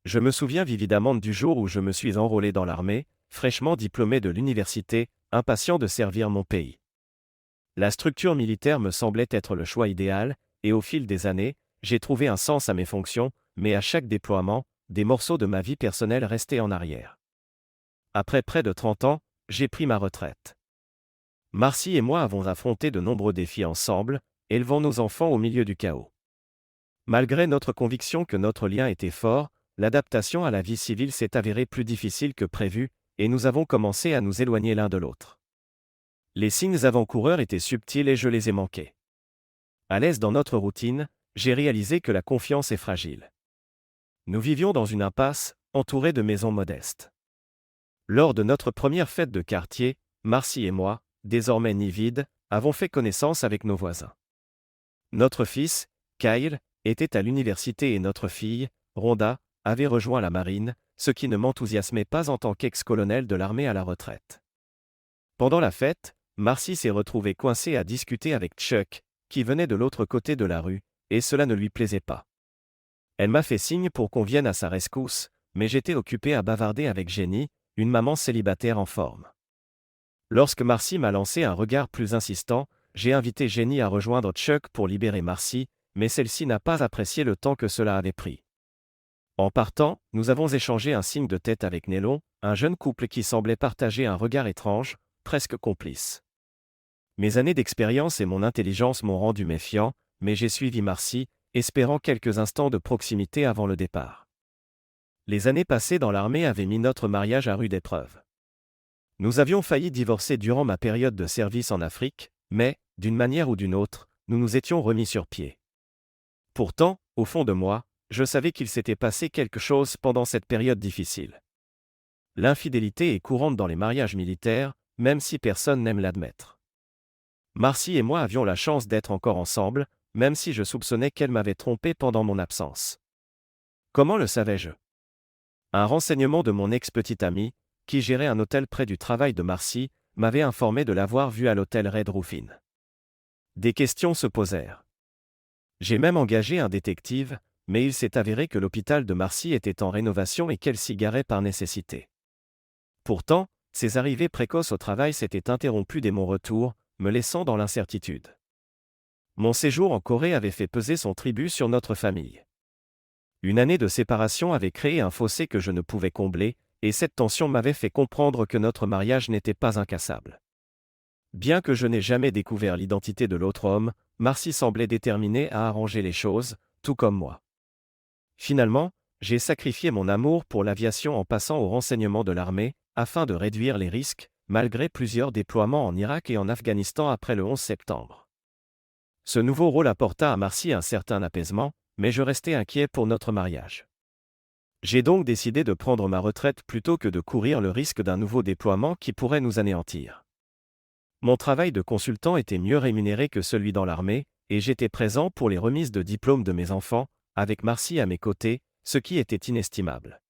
Je me souviens vividement du jour où je me suis enrôlé dans l'armée, fraîchement diplômé de l'université, impatient de servir mon pays. La structure militaire me semblait être le choix idéal, et au fil des années, j'ai trouvé un sens à mes fonctions, mais à chaque déploiement, des morceaux de ma vie personnelle restaient en arrière. Après près de 30 ans, j'ai pris ma retraite. Marcy et moi avons affronté de nombreux défis ensemble, élevant nos enfants au milieu du chaos. Malgré notre conviction que notre lien était fort, l'adaptation à la vie civile s'est avérée plus difficile que prévu, et nous avons commencé à nous éloigner l'un de l'autre. Les signes avant-coureurs étaient subtils et je les ai manqués. À l'aise dans notre routine, j'ai réalisé que la confiance est fragile. Nous vivions dans une impasse, entourés de maisons modestes. Lors de notre première fête de quartier, Marcy et moi, désormais vides, avons fait connaissance avec nos voisins. Notre fils, Kyle, était à l'université et notre fille, Rhonda, avait rejoint la marine, ce qui ne m'enthousiasmait pas en tant qu'ex-colonel de l'armée à la retraite. Pendant la fête, Marcy s'est retrouvée coincée à discuter avec Chuck, qui venait de l'autre côté de la rue, et cela ne lui plaisait pas. Elle m'a fait signe pour qu'on vienne à sa rescousse, mais j'étais occupé à bavarder avec Jenny, une maman célibataire en forme. Lorsque Marcy m'a lancé un regard plus insistant, j'ai invité Jenny à rejoindre Chuck pour libérer Marcy, mais celle-ci n'a pas apprécié le temps que cela avait pris. En partant, nous avons échangé un signe de tête avec Nélon, un jeune couple qui semblait partager un regard étrange, presque complice. Mes années d'expérience et mon intelligence m'ont rendu méfiant, mais j'ai suivi Marcy, espérant quelques instants de proximité avant le départ. Les années passées dans l'armée avaient mis notre mariage à rude épreuve. Nous avions failli divorcer durant ma période de service en Afrique, mais, d'une manière ou d'une autre, nous nous étions remis sur pied. Pourtant, au fond de moi, je savais qu'il s'était passé quelque chose pendant cette période difficile. L'infidélité est courante dans les mariages militaires, même si personne n'aime l'admettre. Marcy et moi avions la chance d'être encore ensemble, même si je soupçonnais qu'elle m'avait trompé pendant mon absence. Comment le savais-je? Un renseignement de mon ex-petite amie, qui gérait un hôtel près du travail de Marcy, m'avait informé de l'avoir vue à l'hôtel Red Roofing. Des questions se posèrent. J'ai même engagé un détective, mais il s'est avéré que l'hôpital de Marcy était en rénovation et qu'elle s'y garait par nécessité. Pourtant, ses arrivées précoces au travail s'étaient interrompues dès mon retour, me laissant dans l'incertitude. Mon séjour en Corée avait fait peser son tribut sur notre famille. Une année de séparation avait créé un fossé que je ne pouvais combler, et cette tension m'avait fait comprendre que notre mariage n'était pas incassable. Bien que je n'ai jamais découvert l'identité de l'autre homme, Marcy semblait déterminée à arranger les choses, tout comme moi. Finalement, j'ai sacrifié mon amour pour l'aviation en passant au renseignement de l'armée, afin de réduire les risques, malgré plusieurs déploiements en Irak et en Afghanistan après le 11 septembre. Ce nouveau rôle apporta à Marcy un certain apaisement, mais je restais inquiet pour notre mariage. J'ai donc décidé de prendre ma retraite plutôt que de courir le risque d'un nouveau déploiement qui pourrait nous anéantir. Mon travail de consultant était mieux rémunéré que celui dans l'armée, et j'étais présent pour les remises de diplômes de mes enfants, avec Marcy à mes côtés, ce qui était inestimable.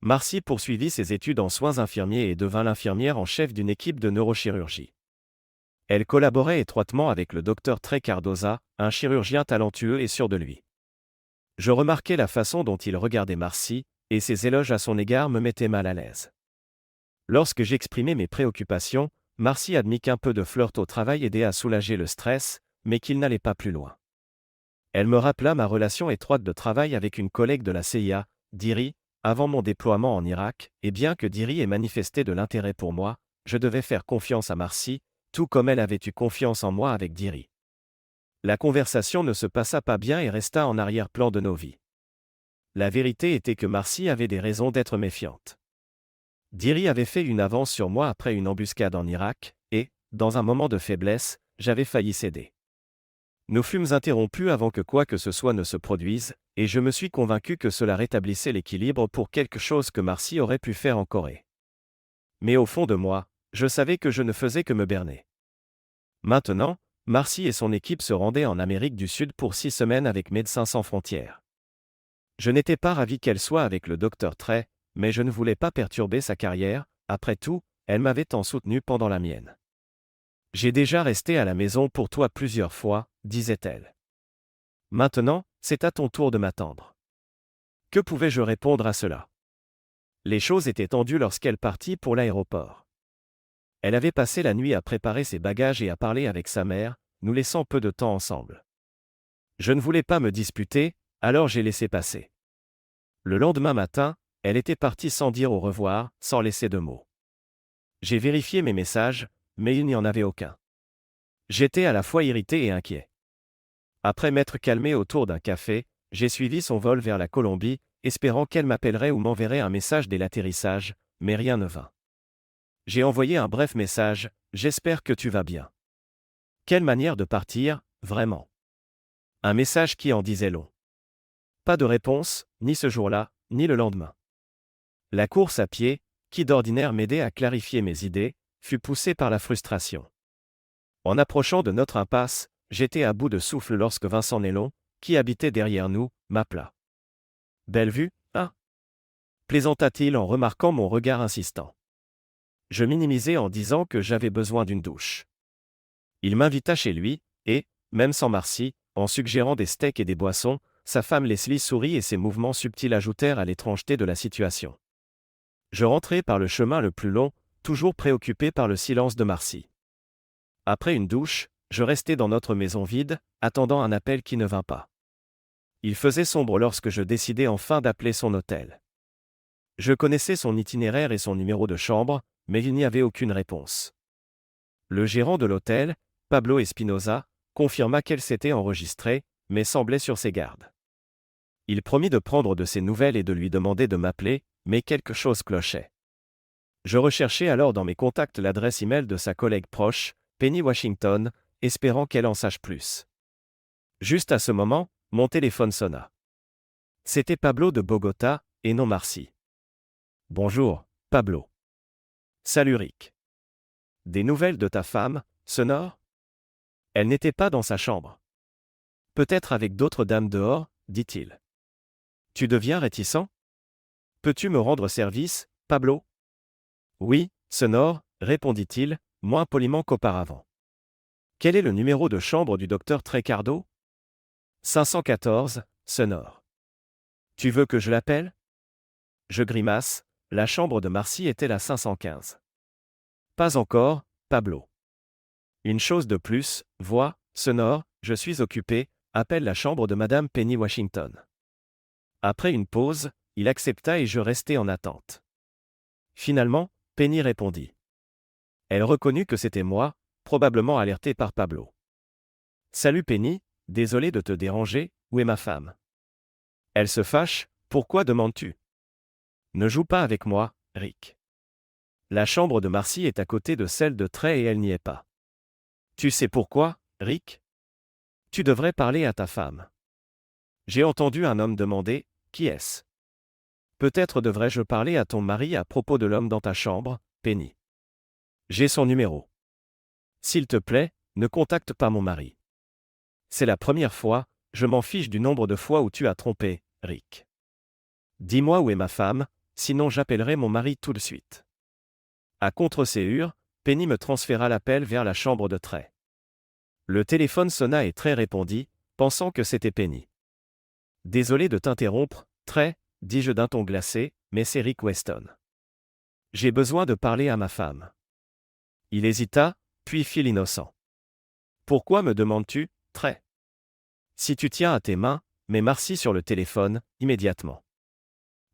Marcy poursuivit ses études en soins infirmiers et devint l'infirmière en chef d'une équipe de neurochirurgie. Elle collaborait étroitement avec le docteur Trey Cardoza, un chirurgien talentueux et sûr de lui. Je remarquais la façon dont il regardait Marcy, et ses éloges à son égard me mettaient mal à l'aise. Lorsque j'exprimais mes préoccupations, Marcy admit qu'un peu de flirt au travail aidait à soulager le stress, mais qu'il n'allait pas plus loin. Elle me rappela ma relation étroite de travail avec une collègue de la CIA, Diri, avant mon déploiement en Irak, et bien que Diri ait manifesté de l'intérêt pour moi, je devais faire confiance à Marcy, tout comme elle avait eu confiance en moi avec Diri. La conversation ne se passa pas bien et resta en arrière-plan de nos vies. La vérité était que Marcy avait des raisons d'être méfiante. Diri avait fait une avance sur moi après une embuscade en Irak, et, dans un moment de faiblesse, j'avais failli céder. Nous fûmes interrompus avant que quoi que ce soit ne se produise, et je me suis convaincu que cela rétablissait l'équilibre pour quelque chose que Marcy aurait pu faire en Corée. Mais au fond de moi, je savais que je ne faisais que me berner. Maintenant, Marcy et son équipe se rendaient en Amérique du Sud pour 6 semaines avec Médecins sans frontières. Je n'étais pas ravi qu'elle soit avec le docteur Trey, mais je ne voulais pas perturber sa carrière, après tout, elle m'avait tant soutenu pendant la mienne. J'ai déjà resté à la maison pour toi plusieurs fois, disait-elle. Maintenant, c'est à ton tour de m'attendre. Que pouvais-je répondre à cela? Les choses étaient tendues lorsqu'elle partit pour l'aéroport. Elle avait passé la nuit à préparer ses bagages et à parler avec sa mère, nous laissant peu de temps ensemble. Je ne voulais pas me disputer, alors j'ai laissé passer. Le lendemain matin, elle était partie sans dire au revoir, sans laisser de mots. J'ai vérifié mes messages, mais il n'y en avait aucun. J'étais à la fois irrité et inquiet. Après m'être calmé autour d'un café, j'ai suivi son vol vers la Colombie, espérant qu'elle m'appellerait ou m'enverrait un message dès l'atterrissage, mais rien ne vint. J'ai envoyé un bref message, « J'espère que tu vas bien. » Quelle manière de partir, vraiment. Un message qui en disait long. Pas de réponse, ni ce jour-là, ni le lendemain. La course à pied, qui d'ordinaire m'aidait à clarifier mes idées, fut poussée par la frustration. En approchant de notre impasse, j'étais à bout de souffle lorsque Vincent Nélon, qui habitait derrière nous, m'appela. « Belle vue, hein » plaisanta-t-il en remarquant mon regard insistant. Je minimisai en disant que j'avais besoin d'une douche. Il m'invita chez lui, et, même sans Marcy, en suggérant des steaks et des boissons, sa femme Leslie sourit et ses mouvements subtils ajoutèrent à l'étrangeté de la situation. Je rentrai par le chemin le plus long, toujours préoccupé par le silence de Marcy. Après une douche, je restai dans notre maison vide, attendant un appel qui ne vint pas. Il faisait sombre lorsque je décidai enfin d'appeler son hôtel. Je connaissais son itinéraire et son numéro de chambre, mais il n'y avait aucune réponse. Le gérant de l'hôtel, Pablo Espinosa, confirma qu'elle s'était enregistrée, mais semblait sur ses gardes. Il promit de prendre de ses nouvelles et de lui demander de m'appeler, mais quelque chose clochait. Je recherchai alors dans mes contacts l'adresse email de sa collègue proche, Penny Washington, espérant qu'elle en sache plus. Juste à ce moment, mon téléphone sonna. C'était Pablo de Bogota, et non Marcy. « Bonjour, Pablo. »« Salut Rick. Des nouvelles de ta femme, Sonore ?» Elle n'était pas dans sa chambre. « Peut-être avec d'autres dames dehors, dit-il. »« Tu deviens réticent ? Peux-tu me rendre service, Pablo ?»« Oui, Sonore, » répondit-il, moins poliment qu'auparavant. « Quel est le numéro de chambre du docteur Trecardo ?»« 514, Sonore. »« Tu veux que je l'appelle ?» Je grimace, la chambre de Marcy était la 515. « Pas encore, Pablo. »« Une chose de plus, vois, Sonore, je suis occupé, appelle la chambre de Madame Penny Washington. » Après une pause, il accepta et je restai en attente. Finalement, Penny répondit. Elle reconnut que c'était moi, probablement alerté par Pablo. « Salut Penny, désolé de te déranger, où est ma femme ?» Elle se fâche, pourquoi demandes-tu ? Ne joue pas avec moi, Rick. La chambre de Marcy est à côté de celle de Trey et elle n'y est pas. Tu sais pourquoi, Rick ? Tu devrais parler à ta femme. J'ai entendu un homme demander, qui est-ce ? Peut-être devrais-je parler à ton mari à propos de l'homme dans ta chambre, Penny. J'ai son numéro. S'il te plaît, ne contacte pas mon mari. C'est la première fois, je m'en fiche du nombre de fois où tu as trompé, Rick. Dis-moi où est ma femme, sinon j'appellerai mon mari tout de suite. À contre-séhur, Penny me transféra l'appel vers la chambre de Trey. Le téléphone sonna et Trey répondit, pensant que c'était Penny. Désolé de t'interrompre, Trey, dis-je d'un ton glacé, mais c'est Rick Weston. J'ai besoin de parler à ma femme. Il hésita, puis fit l'innocent. Pourquoi me demandes-tu, Trey ? Si tu tiens à tes mains, mets Marcy sur le téléphone, immédiatement.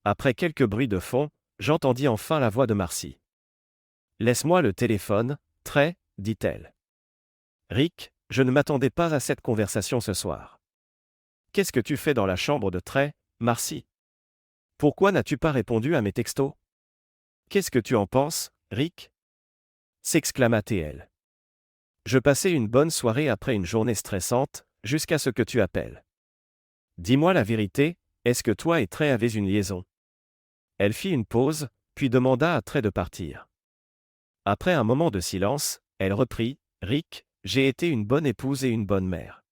Après quelques bruits de fond, j'entendis enfin la voix de Marcy. Laisse-moi le téléphone, Trey, dit-elle. Rick, je ne m'attendais pas à cette conversation ce soir. Qu'est-ce que tu fais dans la chambre de Trey, Marcy ? Pourquoi n'as-tu pas répondu à mes textos ? Qu'est-ce que tu en penses, Rick ? S'exclama-t-elle. Je passais une bonne soirée après une journée stressante, jusqu'à ce que tu appelles. Dis-moi la vérité, est-ce que toi et Trey avez une liaison ? Elle fit une pause, puis demanda à Trey de partir. Après un moment de silence, elle reprit, Rick, j'ai été une bonne épouse et une bonne mère.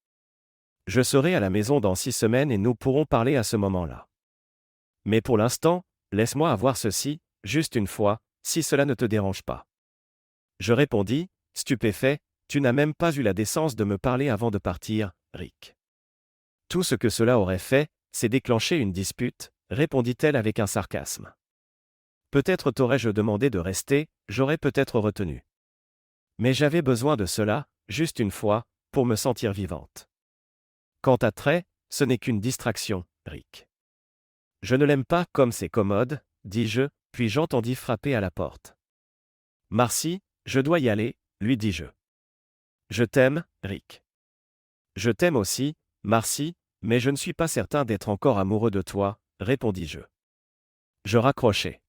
Je serai à la maison dans 6 semaines et nous pourrons parler à ce moment-là. Mais pour l'instant, laisse-moi avoir ceci, juste une fois, si cela ne te dérange pas. Je répondis, stupéfait, tu n'as même pas eu la décence de me parler avant de partir, Rick. Tout ce que cela aurait fait, c'est déclencher une dispute, répondit-elle avec un sarcasme. Peut-être t'aurais-je demandé de rester, j'aurais peut-être retenu. Mais j'avais besoin de cela, juste une fois, pour me sentir vivante. Quant à Trey, ce n'est qu'une distraction, Rick. Je ne l'aime pas comme c'est commode, dis-je, puis j'entendis frapper à la porte. Marcy, je dois y aller, lui dis-je. Je t'aime, Rick. Je t'aime aussi, Marcy, mais je ne suis pas certain d'être encore amoureux de toi, répondis-je. Je raccrochai.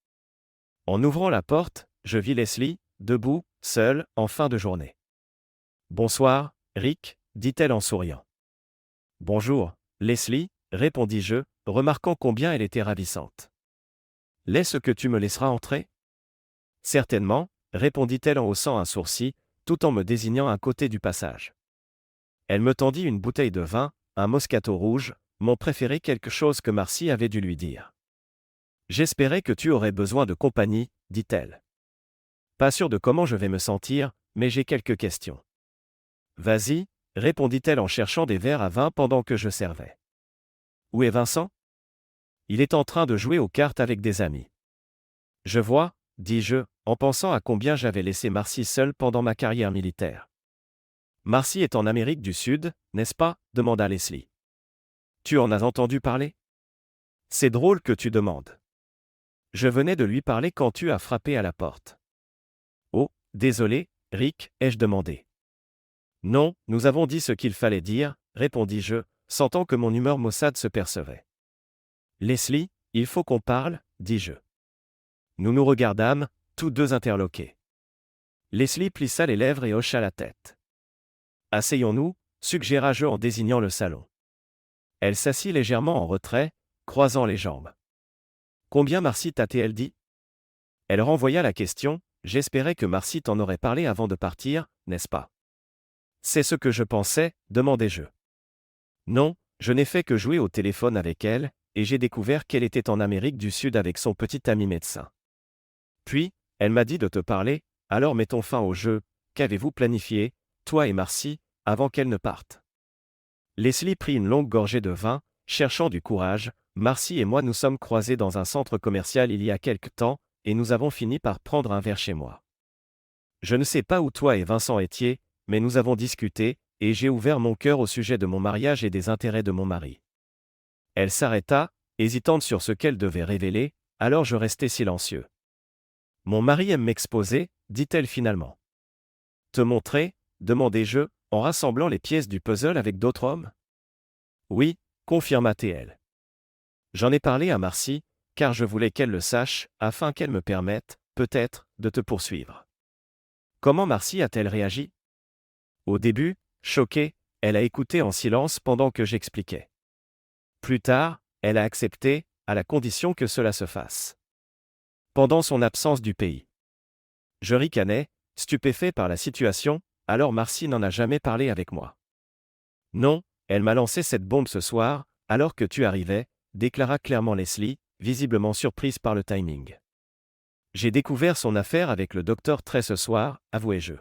En ouvrant la porte, je vis Leslie, debout, seule, en fin de journée. Bonsoir, Rick, dit-elle en souriant. Bonjour, Leslie, répondis-je, remarquant combien elle était ravissante. Laisse que tu me laisseras entrer ? Certainement, répondit-elle en haussant un sourcil, tout en me désignant un côté du passage. Elle me tendit une bouteille de vin, un Moscato rouge, mon préféré, quelque chose que Marcy avait dû lui dire. J'espérais que tu aurais besoin de compagnie, dit-elle. Pas sûr de comment je vais me sentir, mais j'ai quelques questions. Vas-y, répondit-elle en cherchant des verres à vin pendant que je servais. Où est Vincent ? Il est en train de jouer aux cartes avec des amis. Je vois, dis-je, en pensant à combien j'avais laissé Marcy seule pendant ma carrière militaire. Marcy est en Amérique du Sud, n'est-ce pas ? Demanda Leslie. Tu en as entendu parler ? C'est drôle que tu demandes. Je venais de lui parler quand tu as frappé à la porte. Oh, désolé, Rick, ai-je demandé. Non, nous avons dit ce qu'il fallait dire, répondis-je, sentant que mon humeur maussade se percevait. Leslie, il faut qu'on parle, dis-je. Nous nous regardâmes, tous deux interloqués. Leslie plissa les lèvres et hocha la tête. Asseyons-nous, suggéra-je en désignant le salon. Elle s'assit légèrement en retrait, croisant les jambes. Combien Marcy t'a-t-elle dit ? Elle renvoya la question, j'espérais que Marcy t'en aurait parlé avant de partir, n'est-ce pas ? C'est ce que je pensais, demandai-je. Non, je n'ai fait que jouer au téléphone avec elle, et j'ai découvert qu'elle était en Amérique du Sud avec son petit ami médecin. Puis, elle m'a dit de te parler, alors mettons fin au jeu, qu'avez-vous planifié, toi et Marcy, avant qu'elle ne parte ? Leslie prit une longue gorgée de vin, cherchant du courage. Marcy et moi nous sommes croisés dans un centre commercial il y a quelque temps, et nous avons fini par prendre un verre chez moi. Je ne sais pas où toi et Vincent étiez, mais nous avons discuté, et j'ai ouvert mon cœur au sujet de mon mariage et des intérêts de mon mari. Elle s'arrêta, hésitante sur ce qu'elle devait révéler, alors je restai silencieux. Mon mari aime m'exposer, dit-elle finalement. Te montrer ? Demandai-je, en rassemblant les pièces du puzzle avec d'autres hommes. Oui, confirma-t-elle. J'en ai parlé à Marcy, car je voulais qu'elle le sache, afin qu'elle me permette, peut-être, de te poursuivre. Comment Marcy a-t-elle réagi ? Au début, choquée, elle a écouté en silence pendant que j'expliquais. Plus tard, elle a accepté, à la condition que cela se fasse. Pendant son absence du pays. Je ricanais, stupéfait par la situation, alors Marcy n'en a jamais parlé avec moi. Non, elle m'a lancé cette bombe ce soir, alors que tu arrivais, déclara clairement Leslie, visiblement surprise par le timing. J'ai découvert son affaire avec le docteur Trey ce soir, avouai-je.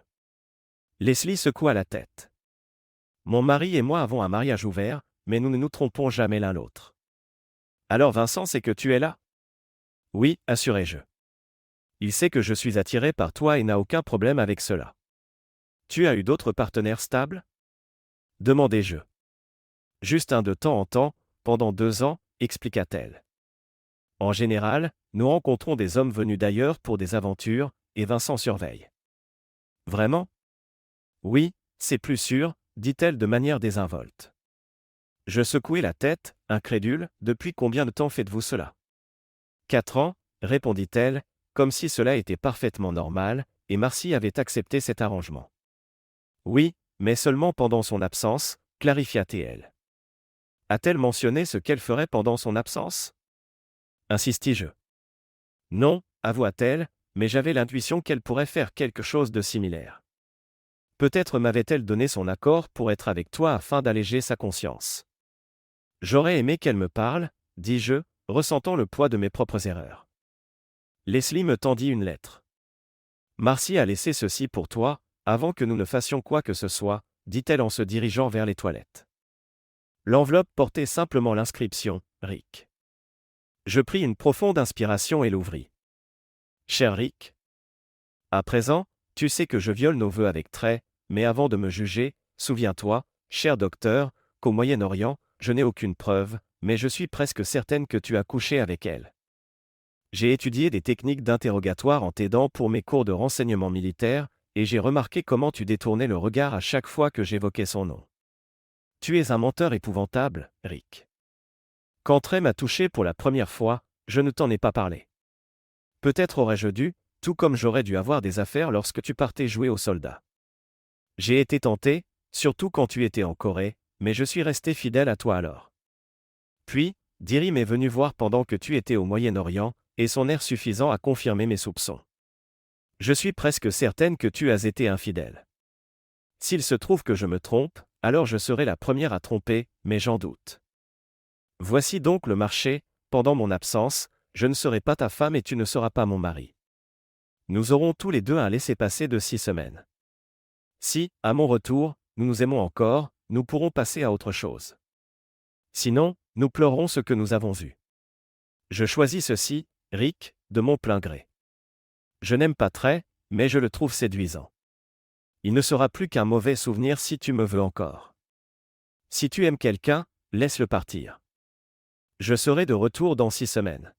Leslie secoua la tête. Mon mari et moi avons un mariage ouvert, mais nous ne nous trompons jamais l'un l'autre. Alors Vincent sait que tu es là ? Oui, assurai-je. Il sait que je suis attiré par toi et n'a aucun problème avec cela. Tu as eu d'autres partenaires stables ? Demandai-je. Juste un de temps en temps, pendant 2 ans, expliqua-t-elle. En général, nous rencontrons des hommes venus d'ailleurs pour des aventures, et Vincent surveille. Vraiment ? Oui, c'est plus sûr, dit-elle de manière désinvolte. Je secouai la tête, incrédule, depuis combien de temps faites-vous cela ? 4 ans, répondit-elle, comme si cela était parfaitement normal, et Marcy avait accepté cet arrangement. Oui, mais seulement pendant son absence, clarifia-t-elle. A-t-elle mentionné ce qu'elle ferait pendant son absence ? Insistis-je. Non, avoua-t-elle, mais j'avais l'intuition qu'elle pourrait faire quelque chose de similaire. Peut-être m'avait-elle donné son accord pour être avec toi afin d'alléger sa conscience. J'aurais aimé qu'elle me parle, dis-je, ressentant le poids de mes propres erreurs. Leslie me tendit une lettre. Marcy a laissé ceci pour toi, avant que nous ne fassions quoi que ce soit, dit-elle en se dirigeant vers les toilettes. L'enveloppe portait simplement l'inscription « Rick ». Je pris une profonde inspiration et l'ouvris. Cher Rick, à présent, tu sais que je viole nos vœux avec Trey, mais avant de me juger, souviens-toi, cher docteur, qu'au Moyen-Orient, je n'ai aucune preuve, mais je suis presque certaine que tu as couché avec elle. J'ai étudié des techniques d'interrogatoire en t'aidant pour mes cours de renseignement militaire, et j'ai remarqué comment tu détournais le regard à chaque fois que j'évoquais son nom. Tu es un menteur épouvantable, Rick. Quand Trey m'a touché pour la première fois, je ne t'en ai pas parlé. Peut-être aurais-je dû, tout comme j'aurais dû avoir des affaires lorsque tu partais jouer aux soldats. J'ai été tenté, surtout quand tu étais en Corée, mais je suis resté fidèle à toi alors. Puis, Diri m'est venu voir pendant que tu étais au Moyen-Orient, et son air suffisant a confirmé mes soupçons. Je suis presque certaine que tu as été infidèle. S'il se trouve que je me trompe, alors je serai la première à tromper, mais j'en doute. Voici donc le marché, pendant mon absence, je ne serai pas ta femme et tu ne seras pas mon mari. Nous aurons tous les deux un laissez-passer de 6 semaines. Si, à mon retour, nous nous aimons encore, nous pourrons passer à autre chose. Sinon, nous pleurerons ce que nous avons eu. Je choisis ceci, Rick, de mon plein gré. Je n'aime pas Trey, mais je le trouve séduisant. Il ne sera plus qu'un mauvais souvenir si tu me veux encore. Si tu aimes quelqu'un, laisse-le partir. Je serai de retour dans 6 semaines.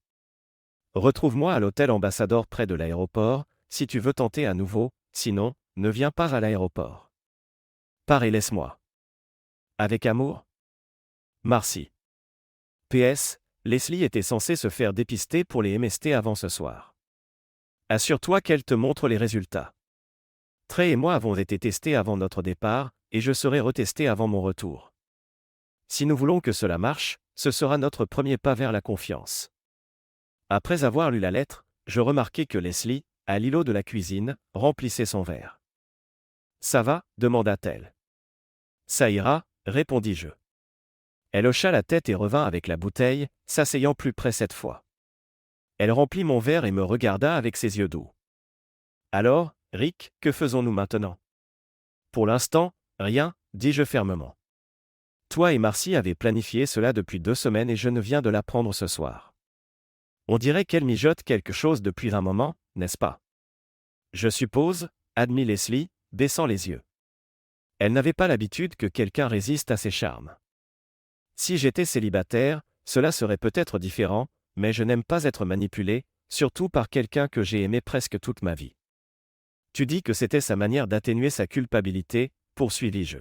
Retrouve-moi à l'hôtel Ambassador près de l'aéroport, si tu veux tenter à nouveau, sinon, ne viens pas à l'aéroport. Pars et laisse-moi. Avec amour. Marcy. PS, Leslie était censée se faire dépister pour les MST avant ce soir. Assure-toi qu'elle te montre les résultats. Trey et moi avons été testés avant notre départ, et je serai retesté avant mon retour. Si nous voulons que cela marche, ce sera notre premier pas vers la confiance. Après avoir lu la lettre, je remarquai que Leslie, à l'îlot de la cuisine, remplissait son verre. Ça va ? demanda-t-elle. Ça ira, répondis-je. Elle hocha la tête et revint avec la bouteille, s'asseyant plus près cette fois. Elle remplit mon verre et me regarda avec ses yeux doux. Alors, Rick, que faisons-nous maintenant ? Pour l'instant, rien, dis-je fermement. Toi et Marcy avez planifié cela depuis 2 semaines et je ne viens de l'apprendre ce soir. On dirait qu'elle mijote quelque chose depuis un moment, n'est-ce pas ? Je suppose, admit Leslie, baissant les yeux. Elle n'avait pas l'habitude que quelqu'un résiste à ses charmes. Si j'étais célibataire, cela serait peut-être différent, mais je n'aime pas être manipulé, surtout par quelqu'un que j'ai aimé presque toute ma vie. Tu dis que c'était sa manière d'atténuer sa culpabilité, poursuivis-je.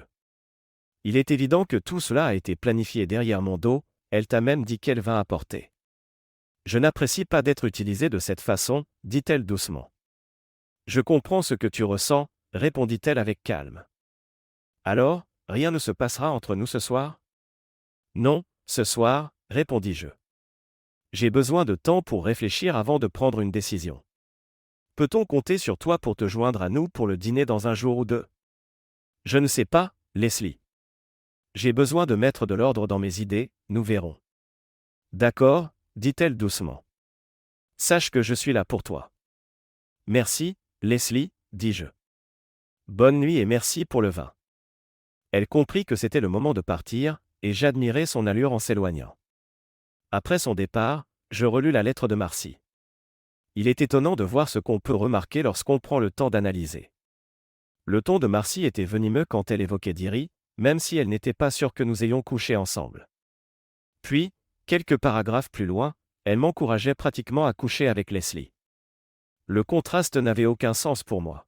Il est évident que tout cela a été planifié derrière mon dos, elle t'a même dit quel vin apporter. Je n'apprécie pas d'être utilisé de cette façon, dit-elle doucement. Je comprends ce que tu ressens, répondit-elle avec calme. Alors, rien ne se passera entre nous ce soir ? Non, ce soir, répondis-je. J'ai besoin de temps pour réfléchir avant de prendre une décision. Peut-on compter sur toi pour te joindre à nous pour le dîner dans un jour ou 2 ? Je ne sais pas, Leslie. J'ai besoin de mettre de l'ordre dans mes idées, nous verrons. D'accord, dit-elle doucement. Sache que je suis là pour toi. Merci, Leslie, dis-je. Bonne nuit et merci pour le vin. Elle comprit que c'était le moment de partir, et j'admirai son allure en s'éloignant. Après son départ, je relus la lettre de Marcy. Il est étonnant de voir ce qu'on peut remarquer lorsqu'on prend le temps d'analyser. Le ton de Marcy était venimeux quand elle évoquait Diri, même si elle n'était pas sûre que nous ayons couché ensemble. Puis, quelques paragraphes plus loin, elle m'encourageait pratiquement à coucher avec Leslie. Le contraste n'avait aucun sens pour moi.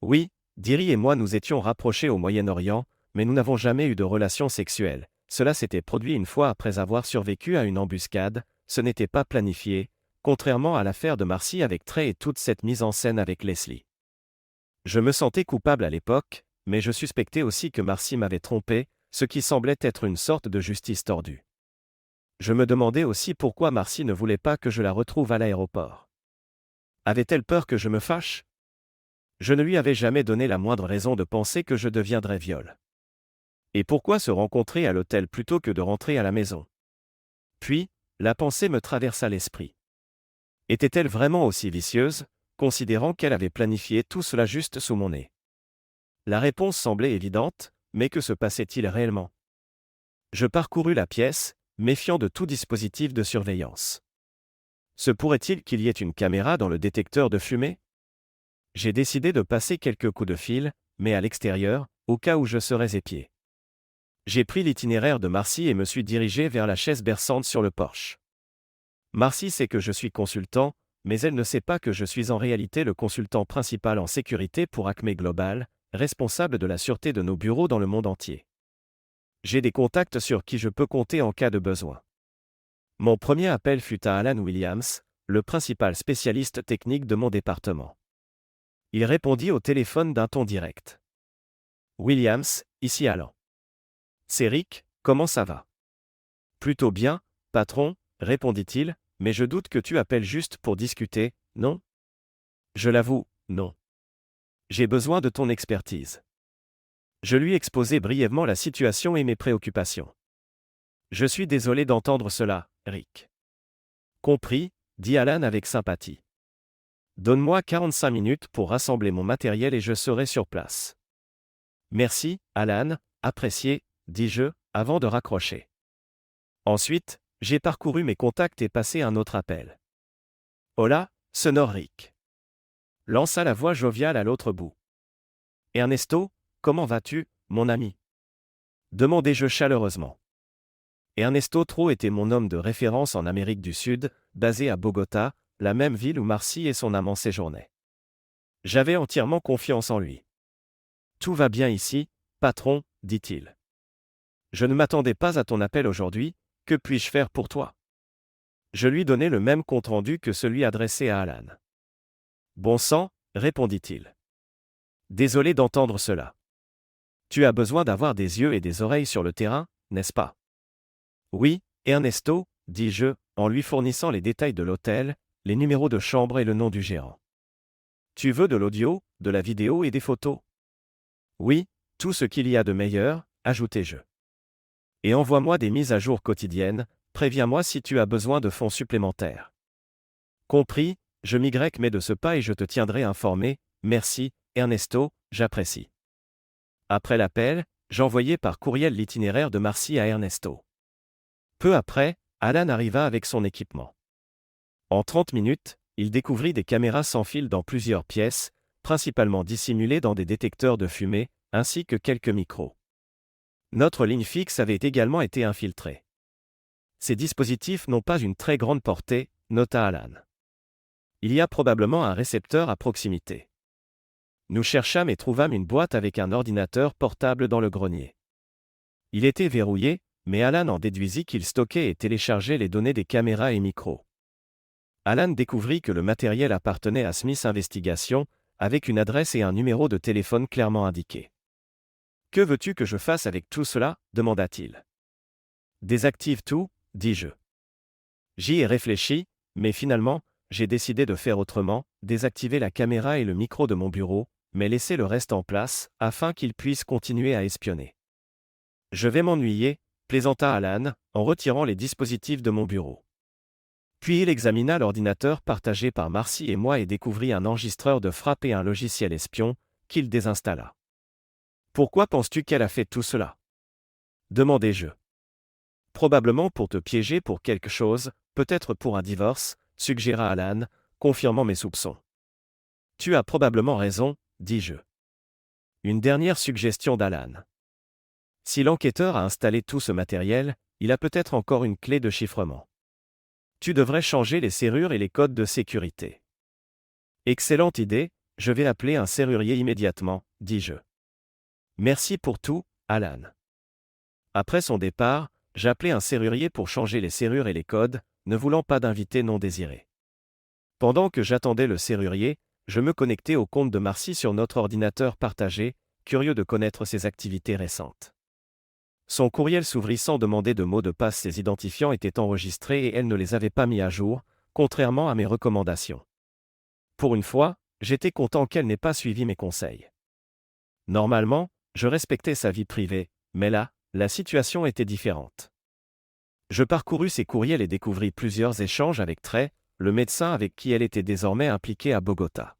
Oui, Diri et moi nous étions rapprochés au Moyen-Orient, mais nous n'avons jamais eu de relations sexuelles. Cela s'était produit une fois après avoir survécu à une embuscade, ce n'était pas planifié, contrairement à l'affaire de Marcy avec Trey et toute cette mise en scène avec Leslie. Je me sentais coupable à l'époque, mais je suspectais aussi que Marcy m'avait trompé, ce qui semblait être une sorte de justice tordue. Je me demandais aussi pourquoi Marcy ne voulait pas que je la retrouve à l'aéroport. Avait-elle peur que je me fâche ? Je ne lui avais jamais donné la moindre raison de penser que je deviendrais viol. Et pourquoi se rencontrer à l'hôtel plutôt que de rentrer à la maison ? Puis, la pensée me traversa l'esprit. Était-elle vraiment aussi vicieuse, considérant qu'elle avait planifié tout cela juste sous mon nez ? La réponse semblait évidente, mais que se passait-il réellement ? Je parcourus la pièce, méfiant de tout dispositif de surveillance. Se pourrait-il qu'il y ait une caméra dans le détecteur de fumée? J'ai décidé de passer quelques coups de fil, mais à l'extérieur, au cas où je serais épié. J'ai pris l'itinéraire de Marcy et me suis dirigé vers la chaise berçante sur le porche. Marcy sait que je suis consultant, mais elle ne sait pas que je suis en réalité le consultant principal en sécurité pour Acme Global, responsable de la sûreté de nos bureaux dans le monde entier. J'ai des contacts sur qui je peux compter en cas de besoin. Mon premier appel fut à Alan Williams, le principal spécialiste technique de mon département. Il répondit au téléphone d'un ton direct. Williams, ici Alan. C'est Rick, comment ça va? Plutôt bien, patron, répondit-il, mais je doute que tu appelles juste pour discuter, non? Je l'avoue, non. J'ai besoin de ton expertise. Je lui exposai brièvement la situation et mes préoccupations. Je suis désolé d'entendre cela, Rick. Compris, dit Alan avec sympathie. Donne-moi 45 minutes pour rassembler mon matériel et je serai sur place. Merci, Alan, apprécié, dis-je, avant de raccrocher. Ensuite, j'ai parcouru mes contacts et passé un autre appel. Hola, sonore Rick. Lança la voix joviale à l'autre bout. Ernesto, comment vas-tu, mon ami? Demandai-je chaleureusement. Ernesto Tro était mon homme de référence en Amérique du Sud, basé à Bogota, la même ville où Marcy et son amant séjournaient. J'avais entièrement confiance en lui. Tout va bien ici, patron, dit-il. Je ne m'attendais pas à ton appel aujourd'hui, que puis-je faire pour toi? Je lui donnai le même compte-rendu que celui adressé à Alan. Bon sang, répondit-il. Désolé d'entendre cela. Tu as besoin d'avoir des yeux et des oreilles sur le terrain, n'est-ce pas? Oui, Ernesto, dis-je, en lui fournissant les détails de l'hôtel, les numéros de chambre et le nom du gérant. Tu veux de l'audio, de la vidéo et des photos? Oui, tout ce qu'il y a de meilleur, ajoutai-je. Et envoie-moi des mises à jour quotidiennes, préviens-moi si tu as besoin de fonds supplémentaires. Compris, je m'y mets de ce pas et je te tiendrai informé, merci, Ernesto, j'apprécie. Après l'appel, j'envoyai par courriel l'itinéraire de Marcy à Ernesto. Peu après, Alan arriva avec son équipement. En 30 minutes, il découvrit des caméras sans fil dans plusieurs pièces, principalement dissimulées dans des détecteurs de fumée, ainsi que quelques micros. Notre ligne fixe avait également été infiltrée. Ces dispositifs n'ont pas une très grande portée, nota Alan. Il y a probablement un récepteur à proximité. Nous cherchâmes et trouvâmes une boîte avec un ordinateur portable dans le grenier. Il était verrouillé, mais Alan en déduisit qu'il stockait et téléchargeait les données des caméras et micros. Alan découvrit que le matériel appartenait à Smith Investigation, avec une adresse et un numéro de téléphone clairement indiqués. « Que veux-tu que je fasse avec tout cela » demanda-t-il. « Désactive tout, dis-je. J'y ai réfléchi, mais finalement, j'ai décidé de faire autrement, désactiver la caméra et le micro de mon bureau, mais laisser le reste en place, afin qu'ils puissent continuer à espionner. Je vais m'ennuyer, plaisanta Alan, en retirant les dispositifs de mon bureau. Puis il examina l'ordinateur partagé par Marcy et moi et découvrit un enregistreur de frappe et un logiciel espion, qu'il désinstalla. Pourquoi penses-tu qu'elle a fait tout cela? Demandai-je. Probablement pour te piéger pour quelque chose, peut-être pour un divorce, suggéra Alan, confirmant mes soupçons. Tu as probablement raison, dis-je. Une dernière suggestion d'Alan. Si l'enquêteur a installé tout ce matériel, il a peut-être encore une clé de chiffrement. Tu devrais changer les serrures et les codes de sécurité. Excellente idée, je vais appeler un serrurier immédiatement, dis-je. Merci pour tout, Alan. Après son départ, j'appelai un serrurier pour changer les serrures et les codes, ne voulant pas d'invité non désiré. Pendant que j'attendais le serrurier, je me connectai au compte de Marcy sur notre ordinateur partagé, curieux de connaître ses activités récentes. Son courriel s'ouvrit sans demander de mots de passe, ses identifiants étaient enregistrés et elle ne les avait pas mis à jour, contrairement à mes recommandations. Pour une fois, j'étais content qu'elle n'ait pas suivi mes conseils. Normalement, je respectais sa vie privée, mais là, la situation était différente. Je parcourus ses courriels et découvris plusieurs échanges avec Trey, le médecin avec qui elle était désormais impliquée à Bogota.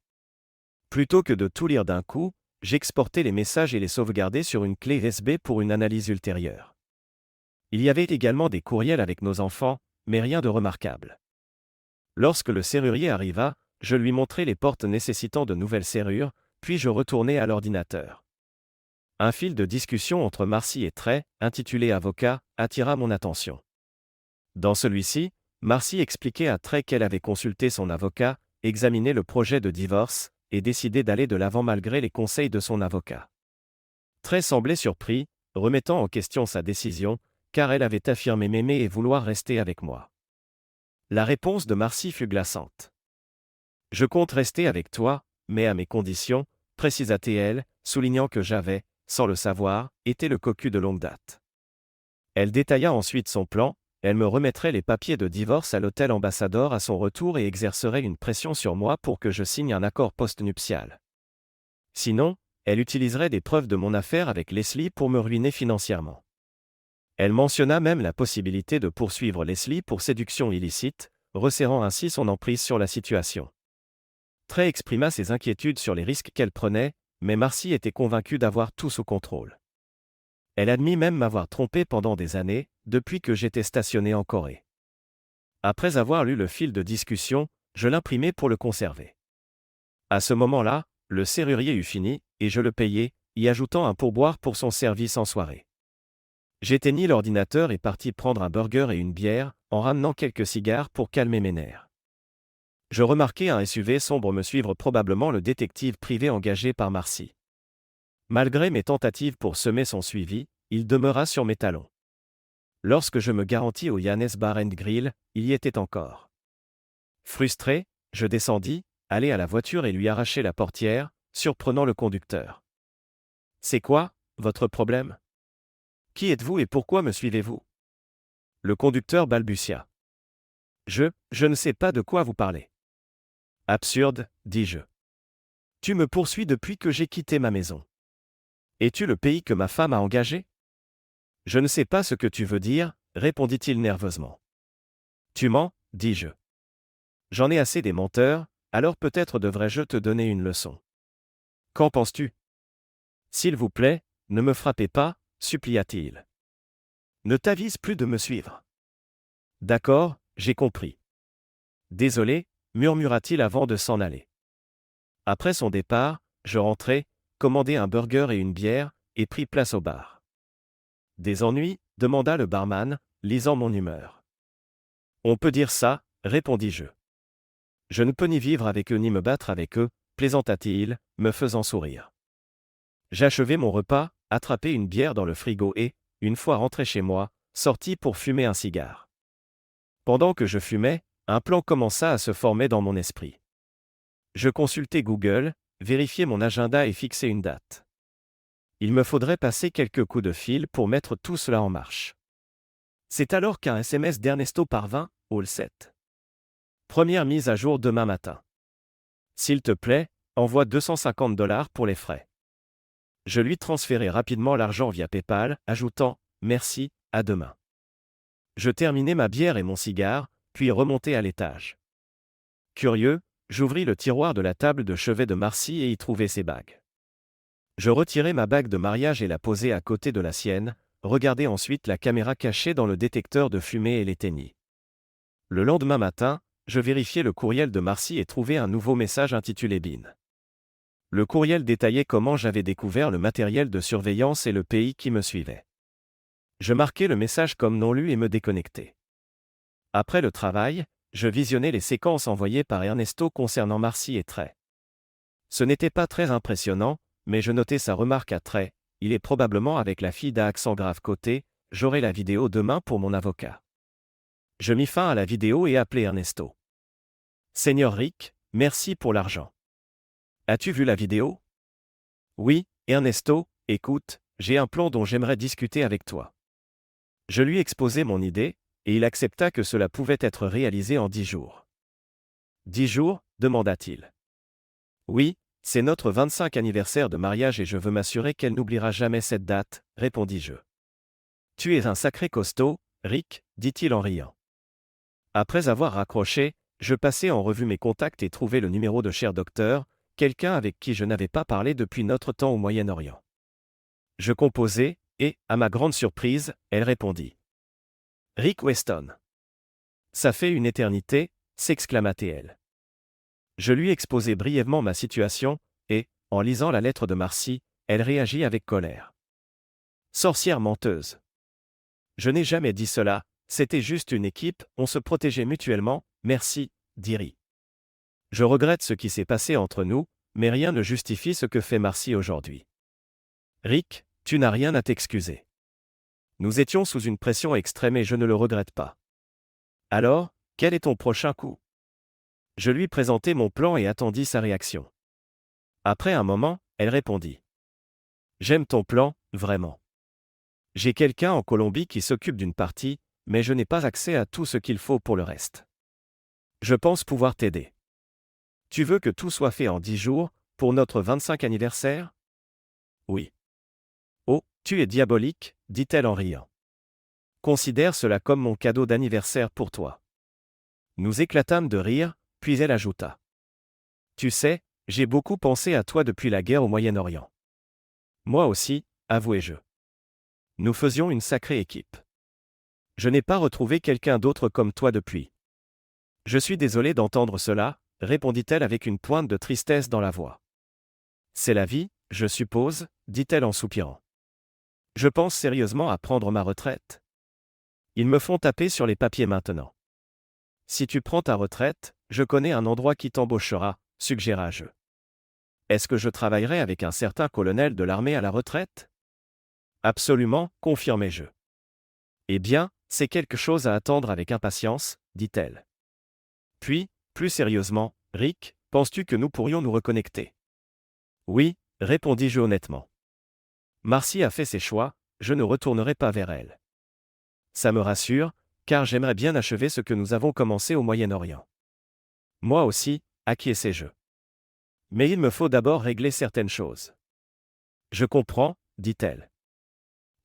Plutôt que de tout lire d'un coup, j'exportai les messages et les sauvegardai sur une clé USB pour une analyse ultérieure. Il y avait également des courriels avec nos enfants, mais rien de remarquable. Lorsque le serrurier arriva, je lui montrai les portes nécessitant de nouvelles serrures, puis je retournai à l'ordinateur. Un fil de discussion entre Marcy et Trey, intitulé Avocat, attira mon attention. Dans celui-ci, Marcy expliquait à Trey qu'elle avait consulté son avocat, examiné le projet de divorce, et décidé d'aller de l'avant malgré les conseils de son avocat. Trey semblait surpris, remettant en question sa décision, car elle avait affirmé m'aimer et vouloir rester avec moi. La réponse de Marcy fut glaçante. « Je compte rester avec toi, mais à mes conditions », précisa-t-elle, soulignant que j'avais, sans le savoir, été le cocu de longue date. Elle détailla ensuite son plan. Elle me remettrait les papiers de divorce à l'hôtel Ambassador à son retour et exercerait une pression sur moi pour que je signe un accord post-nuptial. Sinon, elle utiliserait des preuves de mon affaire avec Leslie pour me ruiner financièrement. Elle mentionna même la possibilité de poursuivre Leslie pour séduction illicite, resserrant ainsi son emprise sur la situation. Trey exprima ses inquiétudes sur les risques qu'elle prenait, mais Marcy était convaincue d'avoir tout sous contrôle. Elle admit même m'avoir trompé pendant des années, depuis que j'étais stationné en Corée. Après avoir lu le fil de discussion, je l'imprimai pour le conserver. À ce moment-là, le serrurier eut fini, et je le payai, y ajoutant un pourboire pour son service en soirée. J'éteignis l'ordinateur et partis prendre un burger et une bière, en ramenant quelques cigares pour calmer mes nerfs. Je remarquai un SUV sombre me suivre, probablement le détective privé engagé par Marcy. Malgré mes tentatives pour semer son suivi, il demeura sur mes talons. Lorsque je me garantis au Jannes Bar & Grill, il y était encore. Frustré, je descendis, allai à la voiture et lui arrachai la portière, surprenant le conducteur. « C'est quoi, votre problème ? Qui êtes-vous et pourquoi me suivez-vous » Le conducteur balbutia. « Je ne sais pas de quoi vous parlez. » « Absurde, dis-je. Tu me poursuis depuis que j'ai quitté ma maison. Es-tu le pays que ma femme a engagé ? Je ne sais pas ce que tu veux dire, répondit-il nerveusement. Tu mens, dis-je. J'en ai assez des menteurs, alors peut-être devrais-je te donner une leçon. Qu'en penses-tu ? S'il vous plaît, ne me frappez pas, supplia-t-il. Ne t'avise plus de me suivre. D'accord, j'ai compris. Désolé, murmura-t-il avant de s'en aller. Après son départ, je rentrai, commandai un burger et une bière, et pris place au bar. Des ennuis ? Demanda le barman, lisant mon humeur. On peut dire ça, répondis-je. Je ne peux ni vivre avec eux ni me battre avec eux, plaisanta-t-il, me faisant sourire. J'achevai mon repas, attrapai une bière dans le frigo et, une fois rentré chez moi, sortis pour fumer un cigare. Pendant que je fumais, un plan commença à se former dans mon esprit. Je consultai Google, vérifiai mon agenda et fixai une date. Il me faudrait passer quelques coups de fil pour mettre tout cela en marche. C'est alors qu'un SMS d'Ernesto parvint, All 7. Première mise à jour demain matin. S'il te plaît, envoie $250 pour les frais. Je lui transférai rapidement l'argent via PayPal, ajoutant « Merci, à demain ». Je terminai ma bière et mon cigare, puis remontai à l'étage. Curieux, j'ouvris le tiroir de la table de chevet de Marcy et y trouvai ses bagues. Je retirai ma bague de mariage et la posai à côté de la sienne, regardai ensuite la caméra cachée dans le détecteur de fumée et l'éteignis. Le lendemain matin, je vérifiai le courriel de Marcy et trouvai un nouveau message intitulé BIN. Le courriel détaillait comment j'avais découvert le matériel de surveillance et le pays qui me suivait. Je marquai le message comme non lu et me déconnectai. Après le travail, je visionnai les séquences envoyées par Ernesto concernant Marcy et Trey. Ce n'était pas très impressionnant, mais je notai sa remarque à Trey, il est probablement avec la fille d'accent grave côté, j'aurai la vidéo demain pour mon avocat. Je mis fin à la vidéo et appelai Ernesto. Seigneur Rick, merci pour l'argent. As-tu vu la vidéo ? Oui, Ernesto, écoute, j'ai un plan dont j'aimerais discuter avec toi. Je lui exposai mon idée, et il accepta que cela pouvait être réalisé en 10 jours. 10 jours ? Demanda-t-il. Oui, c'est notre 25 anniversaire de mariage et je veux m'assurer qu'elle n'oubliera jamais cette date, répondis-je. Tu es un sacré costaud, Rick, dit-il en riant. Après avoir raccroché, je passai en revue mes contacts et trouvai le numéro de cher docteur, quelqu'un avec qui je n'avais pas parlé depuis notre temps au Moyen-Orient. Je composai, et, à ma grande surprise, elle répondit. Rick Weston. Ça fait une éternité, s'exclama-t-elle. Je lui exposai brièvement ma situation, et, en lisant la lettre de Marcy, elle réagit avec colère. Sorcière menteuse. Je n'ai jamais dit cela, c'était juste une équipe, on se protégeait mutuellement, merci, dit Rick. Je regrette ce qui s'est passé entre nous, mais rien ne justifie ce que fait Marcy aujourd'hui. Rick, tu n'as rien à t'excuser. Nous étions sous une pression extrême et je ne le regrette pas. Alors, quel est ton prochain coup? Je lui présentai mon plan et attendis sa réaction. Après un moment, elle répondit. J'aime ton plan, vraiment. J'ai quelqu'un en Colombie qui s'occupe d'une partie, mais je n'ai pas accès à tout ce qu'il faut pour le reste. Je pense pouvoir t'aider. Tu veux que tout soit fait en 10 jours, pour notre 25 anniversaire? Oui. Oh, tu es diabolique, dit-elle en riant. Considère cela comme mon cadeau d'anniversaire pour toi. Nous éclatâmes de rire, puis elle ajouta. Tu sais, j'ai beaucoup pensé à toi depuis la guerre au Moyen-Orient. Moi aussi, avouai-je. Nous faisions une sacrée équipe. Je n'ai pas retrouvé quelqu'un d'autre comme toi depuis. Je suis désolé d'entendre cela, répondit-elle avec une pointe de tristesse dans la voix. C'est la vie, je suppose, dit-elle en soupirant. Je pense sérieusement à prendre ma retraite. Ils me font taper sur les papiers maintenant. Si tu prends ta retraite, je connais un endroit qui t'embauchera, suggéra-je. Est-ce que je travaillerai avec un certain colonel de l'armée à la retraite? Absolument, confirmai-je. Eh bien, c'est quelque chose à attendre avec impatience, dit-elle. Puis, plus sérieusement, Rick, penses-tu que nous pourrions nous reconnecter? Oui, répondis-je honnêtement. Marcy a fait ses choix, je ne retournerai pas vers elle. Ça me rassure, car j'aimerais bien achever ce que nous avons commencé au Moyen-Orient. Moi aussi, acquiesçai-je. Mais il me faut d'abord régler certaines choses. Je comprends, dit-elle.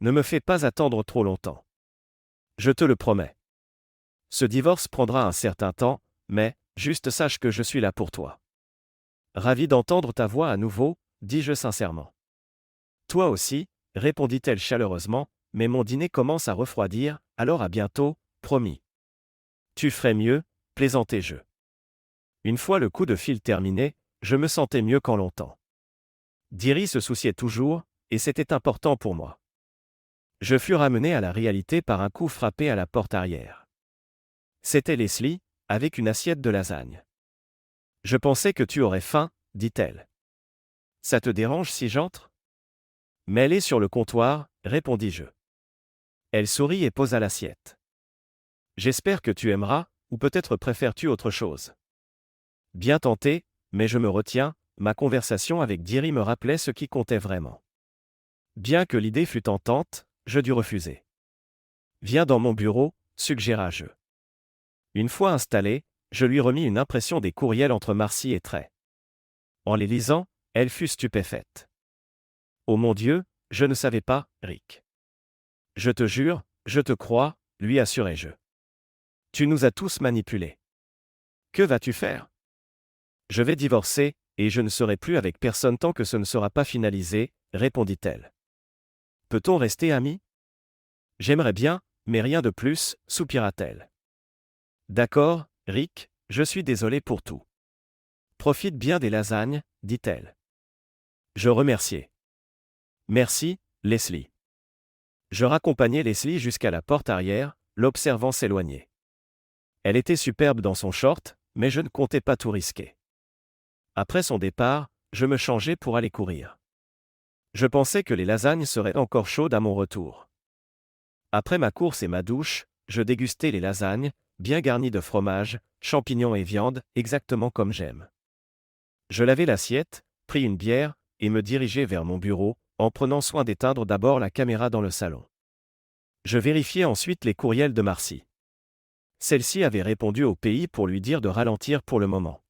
Ne me fais pas attendre trop longtemps. Je te le promets. Ce divorce prendra un certain temps, mais, juste sache que je suis là pour toi. Ravi d'entendre ta voix à nouveau, dis-je sincèrement. Toi aussi, répondit-elle chaleureusement, mais mon dîner commence à refroidir, alors à bientôt, promis. Tu ferais mieux, plaisantai-je. Une fois le coup de fil terminé, je me sentais mieux qu'en longtemps. Diri se souciait toujours, et c'était important pour moi. Je fus ramené à la réalité par un coup frappé à la porte arrière. C'était Leslie, avec une assiette de lasagne. Je pensais que tu aurais faim, dit-elle. Ça te dérange si j'entre? Mais elle est sur le comptoir, répondis-je. Elle sourit et posa l'assiette. J'espère que tu aimeras, ou peut-être préfères-tu autre chose. Bien tenté, mais je me retiens, ma conversation avec Diri me rappelait ce qui comptait vraiment. Bien que l'idée fût tentante, je dus refuser. Viens dans mon bureau, suggéra-je. Une fois installé, je lui remis une impression des courriels entre Marcy et Trey. En les lisant, elle fut stupéfaite. Oh mon Dieu, je ne savais pas, Rick. Je te jure, je te crois, lui assurai-je. Tu nous as tous manipulés. Que vas-tu faire? Je vais divorcer, et je ne serai plus avec personne tant que ce ne sera pas finalisé, répondit-elle. Peut-on rester amis? J'aimerais bien, mais rien de plus, soupira-t-elle. D'accord, Rick, je suis désolé pour tout. Profite bien des lasagnes, dit-elle. Je remerciai. Merci, Leslie. Je raccompagnai Leslie jusqu'à la porte arrière, l'observant s'éloigner. Elle était superbe dans son short, mais je ne comptais pas tout risquer. Après son départ, je me changeai pour aller courir. Je pensais que les lasagnes seraient encore chaudes à mon retour. Après ma course et ma douche, je dégustai les lasagnes, bien garnies de fromage, champignons et viande, exactement comme j'aime. Je lavai l'assiette, pris une bière, et me dirigeai vers mon bureau, en prenant soin d'éteindre d'abord la caméra dans le salon. Je vérifiai ensuite les courriels de Marcy. Celle-ci avait répondu au pays pour lui dire de ralentir pour le moment.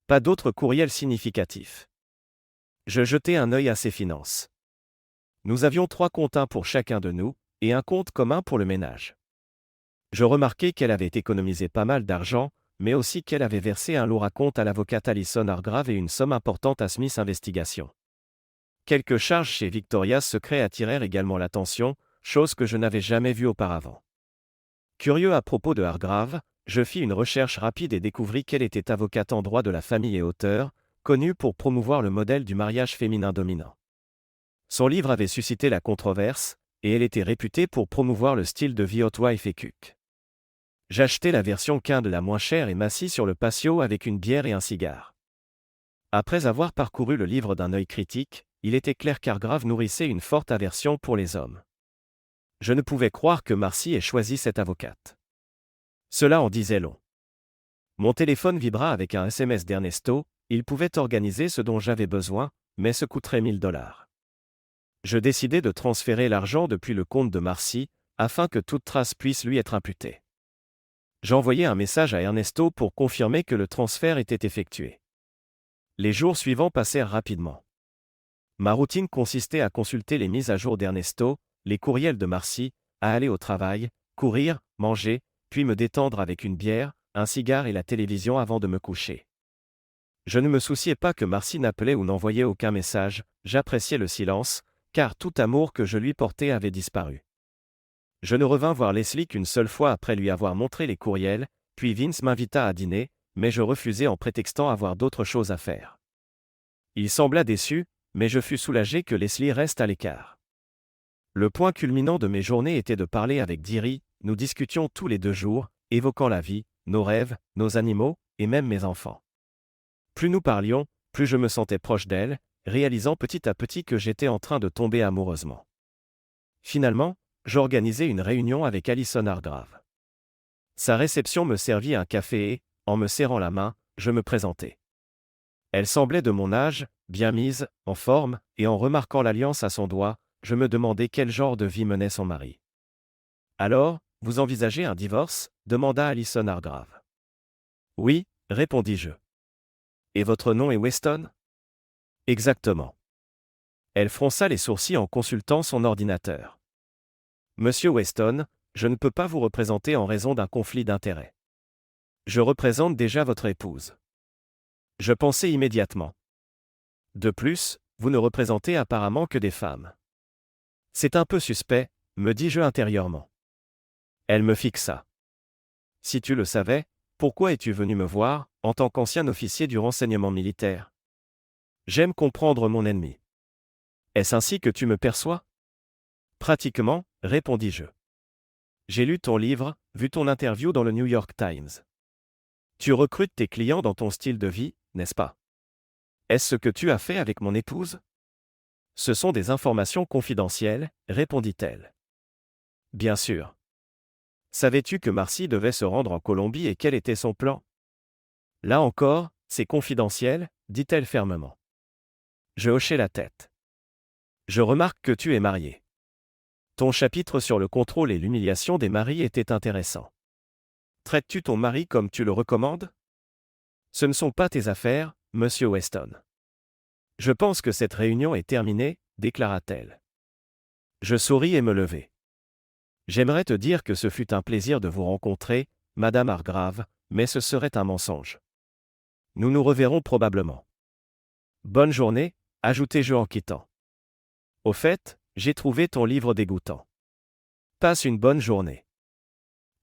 Pas d'autres courriels significatifs. Je jetai un œil à ses finances. Nous avions 3 comptes pour chacun de nous, et un compte commun pour le ménage. Je remarquai qu'elle avait économisé pas mal d'argent, mais aussi qu'elle avait versé un lourd acompte à l'avocate Alison Hargrave et une somme importante à Smith Investigation. Quelques charges chez Victoria's Secret attirèrent également l'attention, chose que je n'avais jamais vue auparavant. Curieux à propos de Hargrave, je fis une recherche rapide et découvris qu'elle était avocate en droit de la famille et auteure, connue pour promouvoir le modèle du mariage féminin dominant. Son livre avait suscité la controverse, et elle était réputée pour promouvoir le style de vie housewife et cuque. J'achetai la version Kindle la moins chère et m'assis sur le patio avec une bière et un cigare. Après avoir parcouru le livre d'un œil critique, il était clair qu'Hargrave nourrissait une forte aversion pour les hommes. Je ne pouvais croire que Marcy ait choisi cette avocate. Cela en disait long. Mon téléphone vibra avec un SMS d'Ernesto, il pouvait organiser ce dont j'avais besoin, mais ce coûterait $1000. Je décidai de transférer l'argent depuis le compte de Marcy, afin que toute trace puisse lui être imputée. J'envoyai un message à Ernesto pour confirmer que le transfert était effectué. Les jours suivants passèrent rapidement. Ma routine consistait à consulter les mises à jour d'Ernesto, les courriels de Marcy, à aller au travail, courir, manger, puis me détendre avec une bière, un cigare et la télévision avant de me coucher. Je ne me souciais pas que Marcy n'appelait ou n'envoyait aucun message, j'appréciais le silence, car tout amour que je lui portais avait disparu. Je ne revins voir Leslie qu'une seule fois après lui avoir montré les courriels, puis Vince m'invita à dîner, mais je refusai en prétextant avoir d'autres choses à faire. Il sembla déçu, mais je fus soulagé que Leslie reste à l'écart. Le point culminant de mes journées était de parler avec Diri, nous discutions tous les 2 jours, évoquant la vie, nos rêves, nos animaux, et même mes enfants. Plus nous parlions, plus je me sentais proche d'elle, réalisant petit à petit que j'étais en train de tomber amoureusement. Finalement, j'organisai une réunion avec Alison Hargrave. Sa réception me servit un café et, en me serrant la main, je me présentai. Elle semblait de mon âge, bien mise, en forme, et en remarquant l'alliance à son doigt, je me demandais quel genre de vie menait son mari. « Alors, vous envisagez un divorce » demanda Alison Hargrave. « Oui » répondis-je. « Et votre nom est Weston » ? « Exactement. » Elle fronça les sourcils en consultant son ordinateur. « Monsieur Weston, je ne peux pas vous représenter en raison d'un conflit d'intérêts. Je représente déjà votre épouse. » Je pensai immédiatement. De plus, vous ne représentez apparemment que des femmes. C'est un peu suspect, me dis-je intérieurement. Elle me fixa. Si tu le savais, pourquoi es-tu venu me voir, en tant qu'ancien officier du renseignement militaire ? J'aime comprendre mon ennemi. Est-ce ainsi que tu me perçois ? Pratiquement, répondis-je. J'ai lu ton livre, vu ton interview dans le New York Times. Tu recrutes tes clients dans ton style de vie, n'est-ce pas ? Est-ce ce que tu as fait avec mon épouse ? Ce sont des informations confidentielles, répondit-elle. Bien sûr. Savais-tu que Marcy devait se rendre en Colombie et quel était son plan ? Là encore, c'est confidentiel, dit-elle fermement. Je hochai la tête. Je remarque que tu es marié. Ton chapitre sur le contrôle et l'humiliation des maris était intéressant. Traites-tu ton mari comme tu le recommandes ? Ce ne sont pas tes affaires, monsieur Weston. Je pense que cette réunion est terminée, déclara-t-elle. Je souris et me levai. J'aimerais te dire que ce fut un plaisir de vous rencontrer, Madame Hargrave, mais ce serait un mensonge. Nous nous reverrons probablement. Bonne journée, ajoutai-je en quittant. Au fait, j'ai trouvé ton livre dégoûtant. Passe une bonne journée.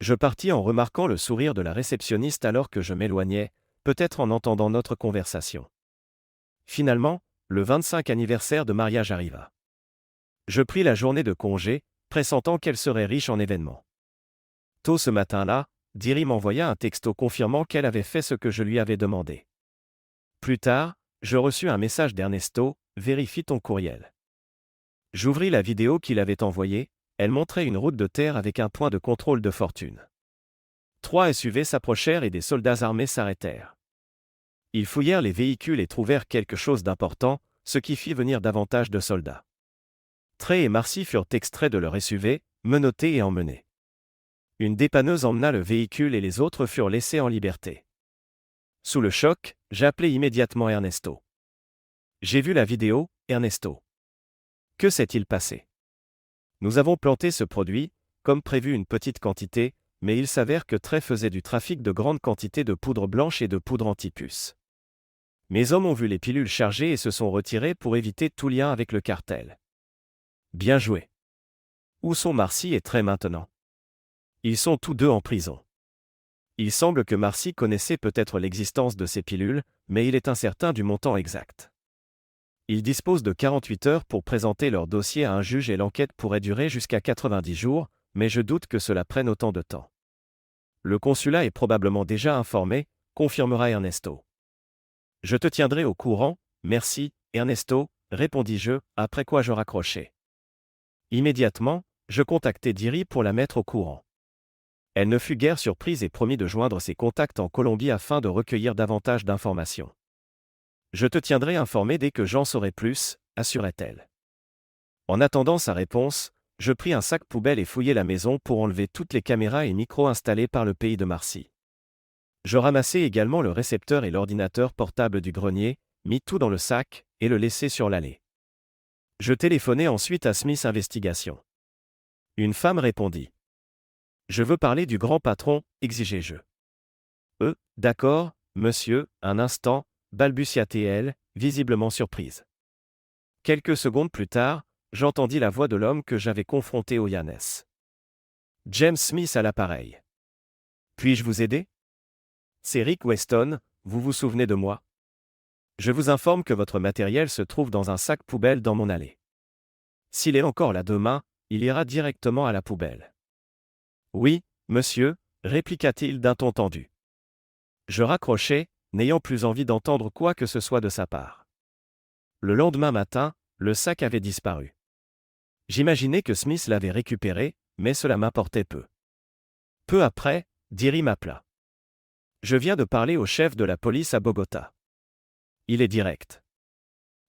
Je partis en remarquant le sourire de la réceptionniste alors que je m'éloignais, peut-être en entendant notre conversation. Finalement, le 25 anniversaire de mariage arriva. Je pris la journée de congé, pressentant qu'elle serait riche en événements. Tôt ce matin-là, Diri m'envoya un texto confirmant qu'elle avait fait ce que je lui avais demandé. Plus tard, je reçus un message d'Ernesto, « Vérifie ton courriel ». J'ouvris la vidéo qu'il avait envoyée, elle montrait une route de terre avec un point de contrôle de fortune. 3 SUV s'approchèrent et des soldats armés s'arrêtèrent. Ils fouillèrent les véhicules et trouvèrent quelque chose d'important, ce qui fit venir davantage de soldats. Trey et Marcy furent extraits de leur SUV, menottés et emmenés. Une dépanneuse emmena le véhicule et les autres furent laissés en liberté. Sous le choc, j'appelai immédiatement Ernesto. J'ai vu la vidéo, Ernesto. Que s'est-il passé ? Nous avons planté ce produit, comme prévu une petite quantité, mais il s'avère que Trey faisait du trafic de grandes quantités de poudre blanche et de poudre anti-puce. Mes hommes ont vu les pilules chargées et se sont retirés pour éviter tout lien avec le cartel. Bien joué. Où sont Marcy et Trey maintenant ? Ils sont tous deux en prison. Il semble que Marcy connaissait peut-être l'existence de ces pilules, mais il est incertain du montant exact. Ils disposent de 48 heures pour présenter leur dossier à un juge et l'enquête pourrait durer jusqu'à 90 jours, mais je doute que cela prenne autant de temps. Le consulat est probablement déjà informé, confirmera Ernesto. Je te tiendrai au courant, merci, Ernesto, répondis-je, après quoi je raccrochai. Immédiatement, je contactai Diri pour la mettre au courant. Elle ne fut guère surprise et promit de joindre ses contacts en Colombie afin de recueillir davantage d'informations. Je te tiendrai informé dès que j'en saurai plus, assurait-elle. En attendant sa réponse, je pris un sac poubelle et fouillai la maison pour enlever toutes les caméras et micros installés par le pays de Marcy. Je ramassai également le récepteur et l'ordinateur portable du grenier, mis tout dans le sac, et le laissai sur l'allée. Je téléphonai ensuite à Smith Investigation. Une femme répondit. « Je veux parler du grand patron, exigeai-je. » « D'accord, monsieur, un instant, balbutia-t-elle, visiblement surprise. Quelques secondes plus tard, j'entendis la voix de l'homme que j'avais confronté au Yannes. James Smith à l'appareil. « Puis-je vous aider ? C'est Rick Weston, vous vous souvenez de moi ? Je vous informe que votre matériel se trouve dans un sac poubelle dans mon allée. S'il est encore là demain, il ira directement à la poubelle. » « Oui, monsieur, répliqua-t-il d'un ton tendu. Je raccrochai, n'ayant plus envie d'entendre quoi que ce soit de sa part. Le lendemain matin, le sac avait disparu. J'imaginais que Smith l'avait récupéré, mais cela m'importait peu. Peu après, Diri m'appela. « Je viens de parler au chef de la police à Bogota. Il est direct. »«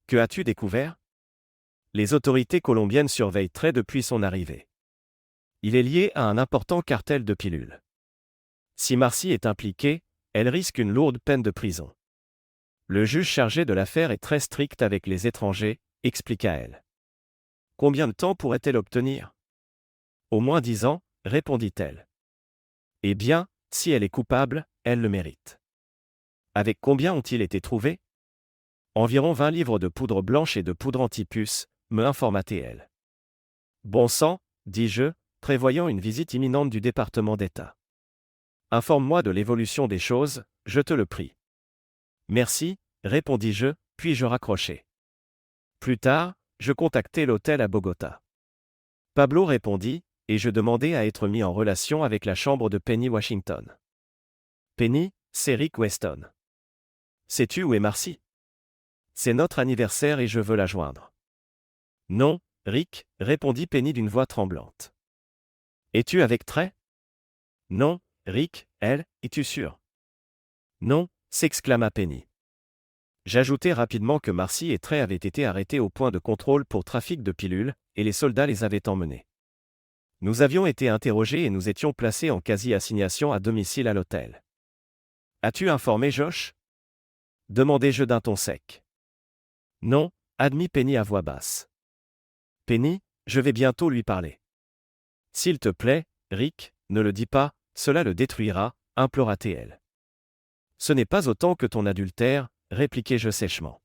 Que as-tu découvert ? » ?»« Les autorités colombiennes surveillent très depuis son arrivée. Il est lié à un important cartel de pilules. Si Marcy est impliquée, elle risque une lourde peine de prison. Le juge chargé de l'affaire est très strict avec les étrangers, expliqua-elle. Combien de temps pourrait-elle obtenir ? Au moins 10 ans, répondit-elle. Eh bien, si elle est coupable, elle le mérite. Avec combien ont-ils été trouvés ? Environ 20 livres de poudre blanche et de poudre anti-puce, me informa-t-elle. Bon sang, dis-je, prévoyant une visite imminente du département d'État. Informe-moi de l'évolution des choses, je te le prie. Merci, répondis-je, puis je raccrochai. Plus tard, je contactai l'hôtel à Bogota. Pablo répondit, et je demandai à être mis en relation avec la chambre de Penny Washington. Penny, c'est Rick Weston. Sais-tu où est Marcy ? C'est notre anniversaire et je veux la joindre. Non, Rick, répondit Penny d'une voix tremblante. Es-tu avec Trey ? Non, Rick, elle, es-tu sûr ? Non, s'exclama Penny. J'ajoutai rapidement que Marcy et Trey avaient été arrêtés au point de contrôle pour trafic de pilules, et les soldats les avaient emmenés. Nous avions été interrogés et nous étions placés en quasi-assignation à domicile à l'hôtel. As-tu informé Josh ? Demandai-je d'un ton sec. Non, admit Penny à voix basse. Penny, je vais bientôt lui parler. S'il te plaît, Rick, ne le dis pas, cela le détruira, implora-t-elle. Ce n'est pas autant que ton adultère, répliquai-je sèchement.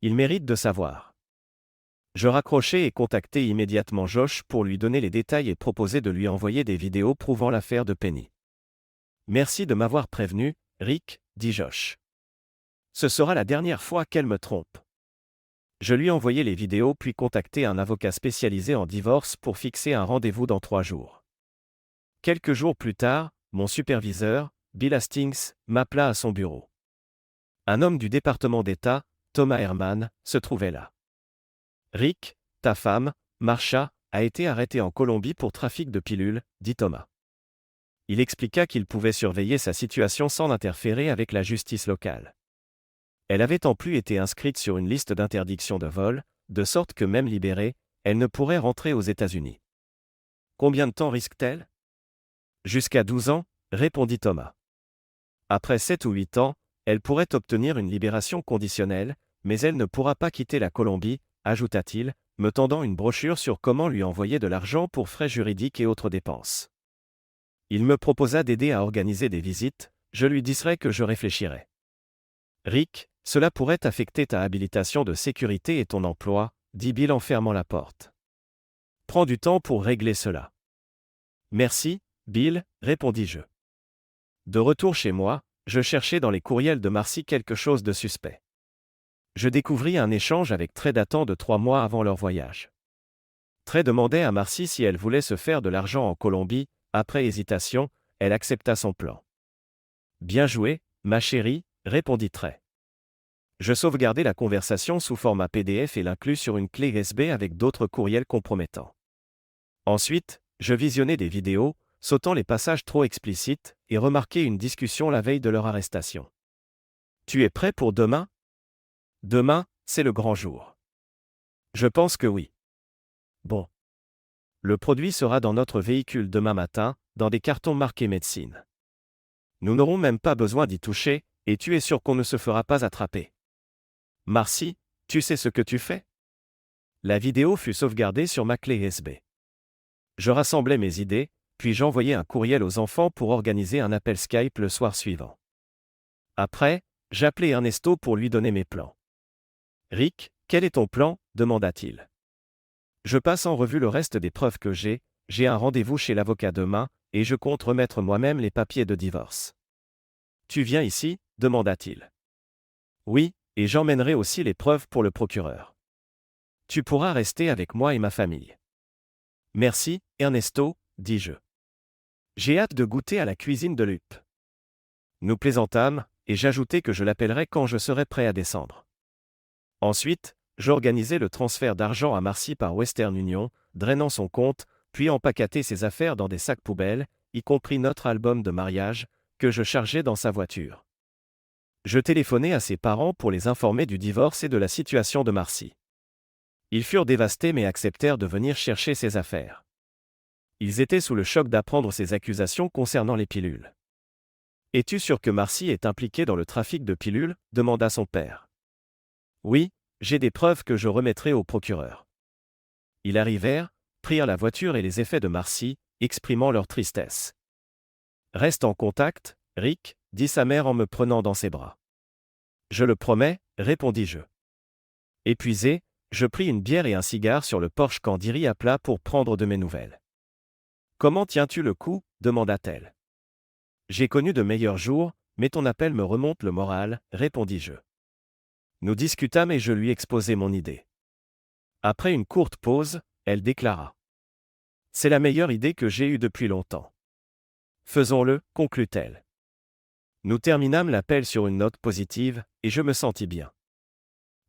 Il mérite de savoir. Je raccrochai et contactai immédiatement Josh pour lui donner les détails et proposer de lui envoyer des vidéos prouvant l'affaire de Penny. Merci de m'avoir prévenu, Rick, dit Josh. Ce sera la dernière fois qu'elle me trompe. Je lui envoyai les vidéos puis contactai un avocat spécialisé en divorce pour fixer un rendez-vous dans 3 jours. Quelques jours plus tard, mon superviseur, Bill Hastings, m'appela à son bureau. Un homme du département d'État, Thomas Herman, se trouvait là. Rick, ta femme, Marsha, a été arrêtée en Colombie pour trafic de pilules, dit Thomas. Il expliqua qu'il pouvait surveiller sa situation sans interférer avec la justice locale. Elle avait en plus été inscrite sur une liste d'interdiction de vol, de sorte que même libérée, elle ne pourrait rentrer aux États-Unis. Combien de temps risque-t-elle ? Jusqu'à 12 ans, répondit Thomas. Après 7 ou 8 ans, elle pourrait obtenir une libération conditionnelle, mais elle ne pourra pas quitter la Colombie, ajouta-t-il, me tendant une brochure sur comment lui envoyer de l'argent pour frais juridiques et autres dépenses. Il me proposa d'aider à organiser des visites, je lui dirai que je réfléchirai. Rick, cela pourrait affecter ta habilitation de sécurité et ton emploi, dit Bill en fermant la porte. Prends du temps pour régler cela. Merci, Bill, répondis-je. De retour chez moi, je cherchais dans les courriels de Marcy quelque chose de suspect. Je découvris un échange avec Trey datant de 3 mois avant leur voyage. Trey demandait à Marcy si elle voulait se faire de l'argent en Colombie. Après hésitation, elle accepta son plan. Bien joué, ma chérie, répondit Trey. Je sauvegardai la conversation sous format PDF et l'inclus sur une clé USB avec d'autres courriels compromettants. Ensuite, je visionnai des vidéos, sautant les passages trop explicites, et remarquai une discussion la veille de leur arrestation. Tu es prêt pour demain? Demain, c'est le grand jour. Je pense que oui. Bon. Le produit sera dans notre véhicule demain matin, dans des cartons marqués médecine. Nous n'aurons même pas besoin d'y toucher, et tu es sûr qu'on ne se fera pas attraper. Marcy, tu sais ce que tu fais? La vidéo fut sauvegardée sur ma clé USB. Je rassemblai mes idées, puis j'envoyai un courriel aux enfants pour organiser un appel Skype le soir suivant. Après, j'appelai Ernesto pour lui donner mes plans. Rick, quel est ton plan? Demanda-t-il. Je passe en revue le reste des preuves que j'ai un rendez-vous chez l'avocat demain, et je compte remettre moi-même les papiers de divorce. Tu viens ici? Demanda-t-il. Oui, et j'emmènerai aussi les preuves pour le procureur. Tu pourras rester avec moi et ma famille. Merci, Ernesto, dis-je. J'ai hâte de goûter à la cuisine de Lup. Nous plaisantâmes, et j'ajoutai que je l'appellerai quand je serai prêt à descendre. Ensuite, j'organisai le transfert d'argent à Marcy par Western Union, drainant son compte, puis empaquetai ses affaires dans des sacs poubelles, y compris notre album de mariage, que je chargeai dans sa voiture. Je téléphonai à ses parents pour les informer du divorce et de la situation de Marcy. Ils furent dévastés mais acceptèrent de venir chercher ses affaires. Ils étaient sous le choc d'apprendre ces accusations concernant les pilules. « Es-tu sûr que Marcy est impliquée dans le trafic de pilules ?» demanda son père. « Oui, j'ai des preuves que je remettrai au procureur. » Ils arrivèrent, prirent la voiture et les effets de Marcy, exprimant leur tristesse. « Reste en contact, Rick, dit sa mère en me prenant dans ses bras. « Je le promets, répondis-je. Épuisé, je pris une bière et un cigare sur le porche quand Diri appela pour prendre de mes nouvelles. « Comment tiens-tu le coup ?» demanda-t-elle. « J'ai connu de meilleurs jours, mais ton appel me remonte le moral, répondis-je. Nous discutâmes et je lui exposai mon idée. Après une courte pause, elle déclara. « C'est la meilleure idée que j'ai eue depuis longtemps. Faisons-le, conclut-elle. » Nous terminâmes l'appel sur une note positive, et je me sentis bien.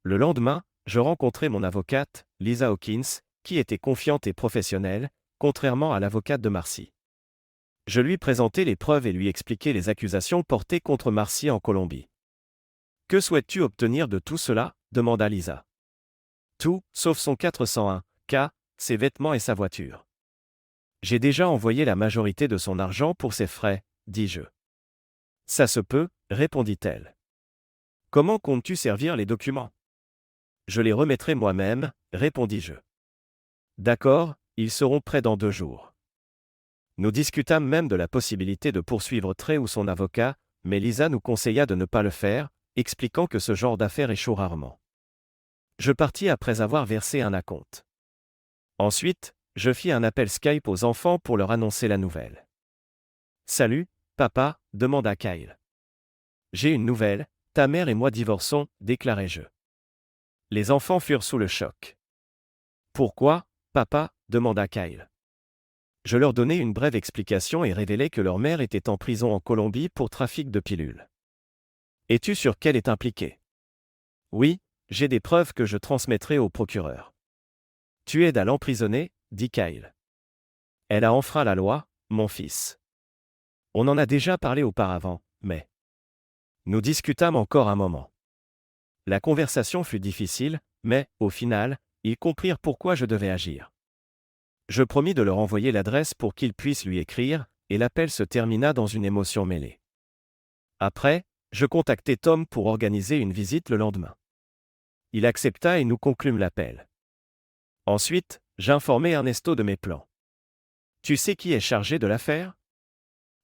Le lendemain, je rencontrai mon avocate, Lisa Hawkins, qui était confiante et professionnelle, contrairement à l'avocate de Marcy. Je lui présentai les preuves et lui expliquai les accusations portées contre Marcy en Colombie. « Que souhaites-tu obtenir de tout cela ?» demanda Lisa. « Tout, sauf son 401K, ses vêtements et sa voiture. J'ai déjà envoyé la majorité de son argent pour ses frais, dis-je. Ça se peut, répondit-elle. Comment comptes-tu servir les documents? Je les remettrai moi-même, répondis-je. D'accord, ils seront prêts dans 2 jours. Nous discutâmes même de la possibilité de poursuivre Trey ou son avocat, mais Lisa nous conseilla de ne pas le faire, expliquant que ce genre d'affaires échoue rarement. Je partis après avoir versé un acompte. Ensuite, je fis un appel Skype aux enfants pour leur annoncer la nouvelle. « Salut, papa » demanda Kyle. « J'ai une nouvelle, ta mère et moi divorçons » déclarai-je. Les enfants furent sous le choc. « Pourquoi, papa » demanda Kyle. Je leur donnai une brève explication et révélai que leur mère était en prison en Colombie pour trafic de pilules. « Es-tu sûr qu'elle est impliquée? » Oui, j'ai des preuves que je transmettrai au procureur. « Tu aides à l'emprisonner » dit Kyle. « Elle a enfreint la loi, mon fils. » On en a déjà parlé auparavant, mais... Nous discutâmes encore un moment. La conversation fut difficile, mais, au final, ils comprirent pourquoi je devais agir. Je promis de leur envoyer l'adresse pour qu'ils puissent lui écrire, et l'appel se termina dans une émotion mêlée. Après, je contactai Tom pour organiser une visite le lendemain. Il accepta et nous conclûmes l'appel. Ensuite, j'informai Ernesto de mes plans. « Tu sais qui est chargé de l'affaire ?»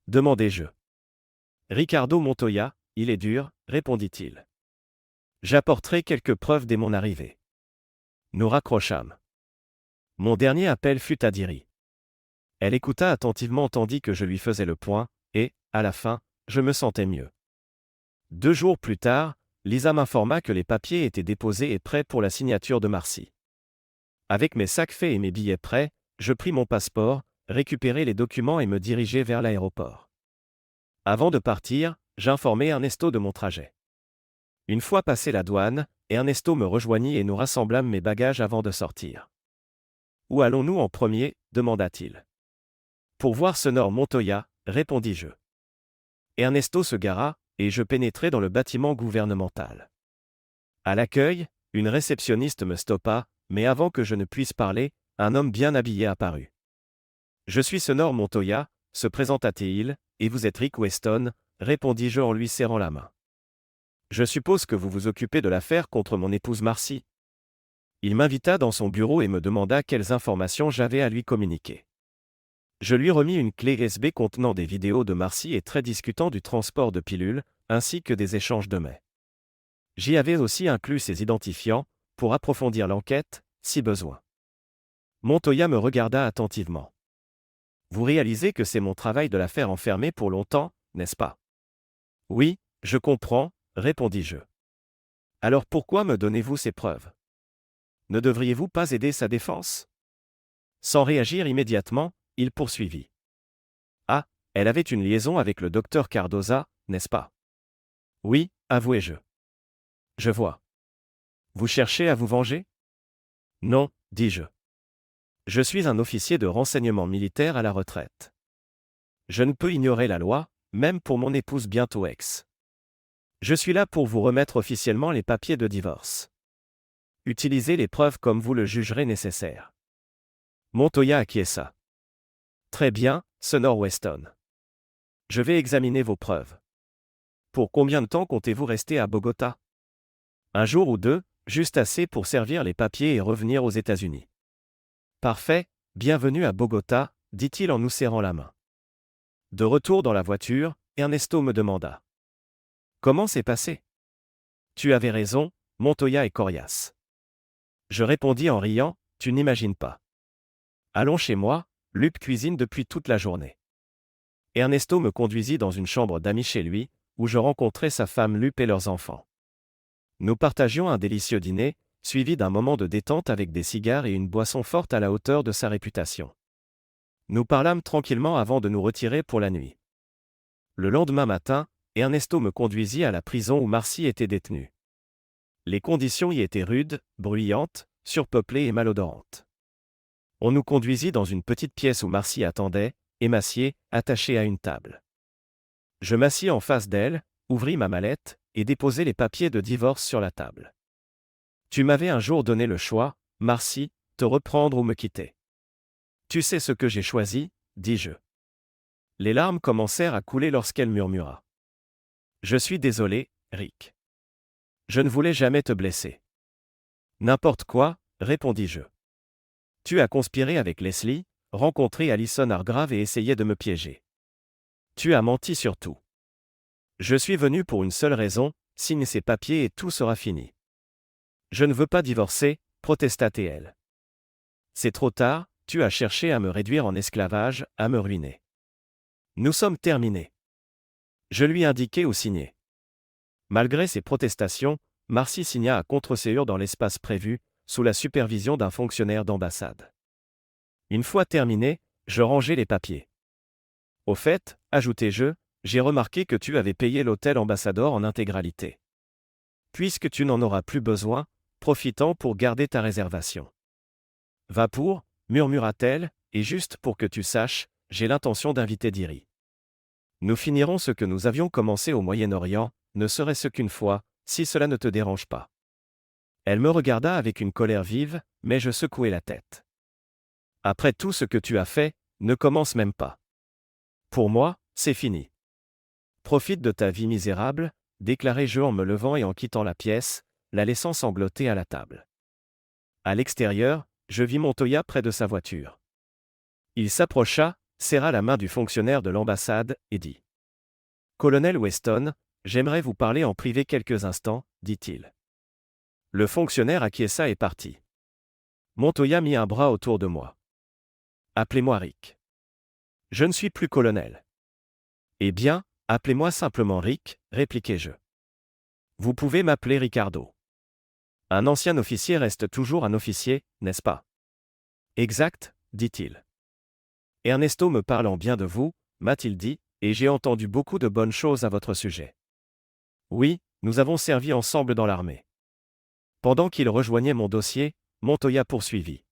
demandai-je. « Ricardo Montoya, il est dur, » répondit-il. « J'apporterai quelques preuves dès mon arrivée. » Nous raccrochâmes. Mon dernier appel fut à Diri. Elle écouta attentivement tandis que je lui faisais le point, et, à la fin, je me sentais mieux. 2 jours plus tard, Lisa m'informa que les papiers étaient déposés et prêts pour la signature de Marcy. Avec mes sacs faits et mes billets prêts, je pris mon passeport, récupérai les documents et me dirigeai vers l'aéroport. Avant de partir, j'informai Ernesto de mon trajet. Une fois passé la douane, Ernesto me rejoignit et nous rassemblâmes mes bagages avant de sortir. « Où allons-nous en premier » demanda-t-il. « Pour voir Senor Montoya » répondis-je. Ernesto se gara, et je pénétrai dans le bâtiment gouvernemental. À l'accueil, une réceptionniste me stoppa, mais avant que je ne puisse parler, un homme bien habillé apparut. « Je suis Senor Montoya » se présenta-t-il, « et vous êtes Rick Weston » répondis-je en lui serrant la main. « Je suppose que vous vous occupez de l'affaire contre mon épouse Marcy. » Il m'invita dans son bureau et me demanda quelles informations j'avais à lui communiquer. Je lui remis une clé USB contenant des vidéos de Marcy et très discutant du transport de pilules, ainsi que des échanges de mets. J'y avais aussi inclus ses identifiants, pour approfondir l'enquête, si besoin. Montoya me regarda attentivement. « Vous réalisez que c'est mon travail de la faire enfermer pour longtemps, n'est-ce pas ? » « Oui, je comprends, » répondis-je. « Alors pourquoi me donnez-vous ces preuves ? Ne devriez-vous pas aider sa défense ? » Sans réagir immédiatement, il poursuivit. « Ah, elle avait une liaison avec le docteur Cardoza, n'est-ce pas ? » « Oui, avouai-je. »« Je vois. Vous cherchez à vous venger ? » ?»« Non, dis-je. Je suis un officier de renseignement militaire à la retraite. Je ne peux ignorer la loi, même pour mon épouse bientôt ex. Je suis là pour vous remettre officiellement les papiers de divorce. Utilisez les preuves comme vous le jugerez nécessaire. » Montoya acquiesça. « Très bien, Senor Weston. Je vais examiner vos preuves. Pour combien de temps comptez-vous rester à Bogota ? » « 1 jour ou 2, juste assez pour servir les papiers et revenir aux États-Unis. »« Parfait, bienvenue à Bogota, » dit-il en nous serrant la main. De retour dans la voiture, Ernesto me demanda. « Comment c'est passé ? » ?»« Tu avais raison, Montoya est coriace. » Je répondis en riant, « Tu n'imagines pas. Allons chez moi, Lup cuisine depuis toute la journée. » Ernesto me conduisit dans une chambre d'amis chez lui, où je rencontrai sa femme Lup et leurs enfants. Nous partagions un délicieux dîner, suivi d'un moment de détente avec des cigares et une boisson forte à la hauteur de sa réputation. Nous parlâmes tranquillement avant de nous retirer pour la nuit. Le lendemain matin, Ernesto me conduisit à la prison où Marcy était détenue. Les conditions y étaient rudes, bruyantes, surpeuplées et malodorantes. On nous conduisit dans une petite pièce où Marcy attendait, émaciée, attachée à une table. Je m'assis en face d'elle, ouvris ma mallette, et déposai les papiers de divorce sur la table. « Tu m'avais un jour donné le choix, Marcy, te reprendre ou me quitter. Tu sais ce que j'ai choisi, dis-je. » Les larmes commencèrent à couler lorsqu'elle murmura. « Je suis désolé, Rick. Je ne voulais jamais te blesser. »« N'importe quoi, » répondis-je. « Tu as conspiré avec Leslie, rencontré Allison Hargrave et essayé de me piéger. Tu as menti sur tout. Je suis venu pour une seule raison, signe ces papiers et tout sera fini. »« Je ne veux pas divorcer, » protesta-t-elle. « C'est trop tard, tu as cherché à me réduire en esclavage, à me ruiner. Nous sommes terminés. » Je lui indiquai où signer. Malgré ses protestations, Marcy signa à contre-séure dans l'espace prévu, sous la supervision d'un fonctionnaire d'ambassade. Une fois terminé, je rangeai les papiers. « Au fait, ajoutai-je, j'ai remarqué que tu avais payé l'hôtel Ambassador en intégralité. Puisque tu n'en auras plus besoin, profite-en pour garder ta réservation. »« Va pour, » murmura-t-elle, « et juste pour que tu saches, j'ai l'intention d'inviter Diri. Nous finirons ce que nous avions commencé au Moyen-Orient, ne serait-ce qu'une fois, si cela ne te dérange pas. » Elle me regarda avec une colère vive, mais je secouai la tête. « Après tout ce que tu as fait, ne commence même pas. Pour moi, c'est fini. Profite de ta vie misérable, » déclarai-je en me levant et en quittant la pièce, la laissant sangloter à la table. À l'extérieur, je vis Montoya près de sa voiture. Il s'approcha, serra la main du fonctionnaire de l'ambassade, et dit. « Colonel Weston, j'aimerais vous parler en privé quelques instants, » dit-il. Le fonctionnaire acquiesça et partit. Montoya mit un bras autour de moi. « Appelez-moi Rick. Je ne suis plus colonel. Eh bien, appelez-moi simplement Rick, répliquai-je. Vous pouvez m'appeler Ricardo. Un ancien officier reste toujours un officier, n'est-ce pas? Exact, dit-il. Ernesto me parlant bien de vous, m'a-t-il dit, et j'ai entendu beaucoup de bonnes choses à votre sujet. Oui, nous avons servi ensemble dans l'armée. Pendant qu'il rejoignait mon dossier, Montoya poursuivit.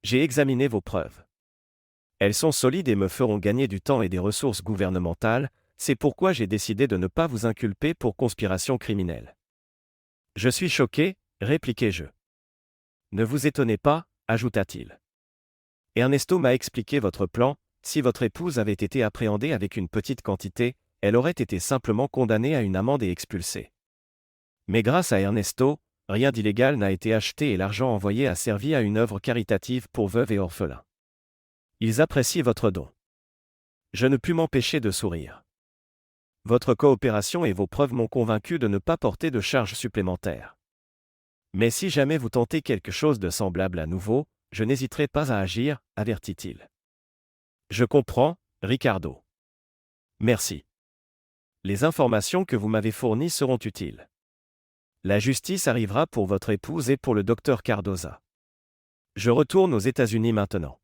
J'ai examiné vos preuves. Elles sont solides et me feront gagner du temps et des ressources gouvernementales, c'est pourquoi j'ai décidé de ne pas vous inculper pour conspiration criminelle. Je suis choqué, répliquai-je. Ne vous étonnez pas, ajouta-t-il. Ernesto m'a expliqué votre plan, si votre épouse avait été appréhendée avec une petite quantité, elle aurait été simplement condamnée à une amende et expulsée. Mais grâce à Ernesto, rien d'illégal n'a été acheté et l'argent envoyé a servi à une œuvre caritative pour veuves et orphelins. Ils apprécient votre don. Je ne pus m'empêcher de sourire. Votre coopération et vos preuves m'ont convaincu de ne pas porter de charges supplémentaires. Mais si jamais vous tentez quelque chose de semblable à nouveau, je n'hésiterai pas à agir, avertit-il. Je comprends, Ricardo. Merci. Les informations que vous m'avez fournies seront utiles. La justice arrivera pour votre épouse et pour le docteur Cardoza. Je retourne aux États-Unis maintenant.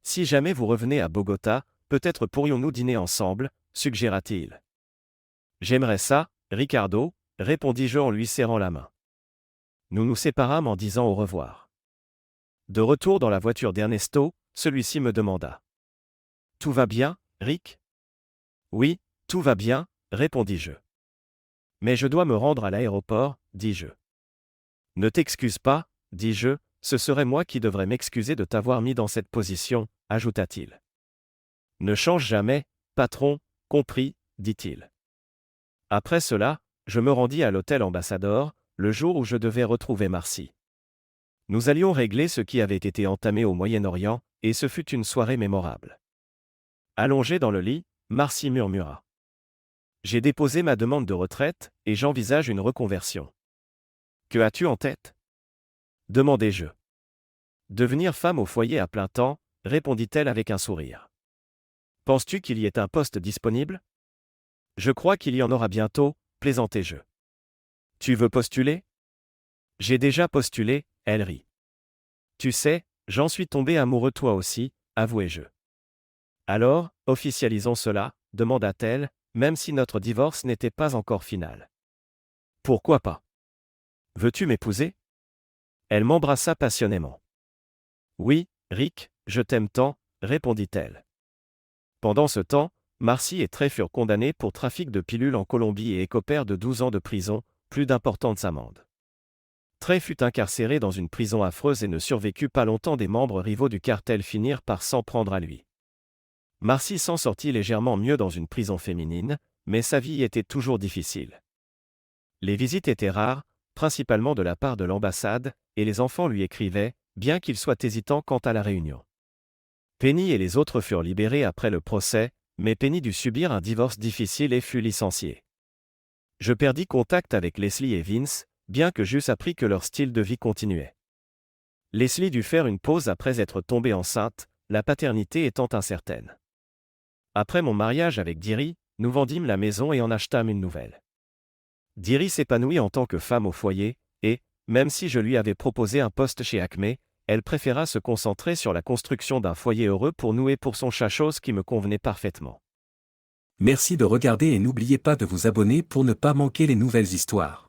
Si jamais vous revenez à Bogota, peut-être pourrions-nous dîner ensemble, suggéra-t-il. J'aimerais ça, Ricardo, répondis-je en lui serrant la main. Nous nous séparâmes en disant au revoir. De retour dans la voiture d'Ernesto, celui-ci me demanda. Tout va bien, Rick? Oui, tout va bien, répondis-je. Mais je dois me rendre à l'aéroport, dis-je. Ne t'excuse pas, dis-je, ce serait moi qui devrais m'excuser de t'avoir mis dans cette position, ajouta-t-il. Ne change jamais, patron, compris, dit-il. Après cela, je me rendis à l'hôtel Ambassador, le jour où je devais retrouver Marcy. Nous allions régler ce qui avait été entamé au Moyen-Orient, et ce fut une soirée mémorable. Allongé dans le lit, Marcy murmura. J'ai déposé ma demande de retraite, et j'envisage une reconversion. Que as-tu en tête? Demandai-je. Devenir femme au foyer à plein temps, répondit-elle avec un sourire. Penses-tu qu'il y ait un poste disponible? Je crois qu'il y en aura bientôt, plaisantai-je. Tu veux postuler? J'ai déjà postulé, elle rit. Tu sais, j'en suis tombé amoureux toi aussi, avouai-je. Alors, officialisons cela, demanda-t-elle, même si notre divorce n'était pas encore final. Pourquoi pas? Veux-tu m'épouser? Elle m'embrassa passionnément. Oui, Rick, je t'aime tant, répondit-elle. Pendant ce temps, Marcy et Trey furent condamnés pour trafic de pilules en Colombie et écopèrent de 12 ans de prison, plus d'importantes amendes. Trey fut incarcéré dans une prison affreuse et ne survécut pas longtemps. Des membres rivaux du cartel finirent par s'en prendre à lui. Marcy s'en sortit légèrement mieux dans une prison féminine, mais sa vie était toujours difficile. Les visites étaient rares, principalement de la part de l'ambassade, et les enfants lui écrivaient, bien qu'ils soient hésitants quant à la réunion. Penny et les autres furent libérés après le procès, mais Penny dut subir un divorce difficile et fut licenciée. Je perdis contact avec Leslie et Vince, bien que j'eusse appris que leur style de vie continuait. Leslie dut faire une pause après être tombée enceinte, la paternité étant incertaine. Après mon mariage avec Diri, nous vendîmes la maison et en achetâmes une nouvelle. Diri s'épanouit en tant que femme au foyer, et, même si je lui avais proposé un poste chez Acme, elle préféra se concentrer sur la construction d'un foyer heureux pour nous et pour son chat, chose qui me convenait parfaitement. Merci de regarder et n'oubliez pas de vous abonner pour ne pas manquer les nouvelles histoires.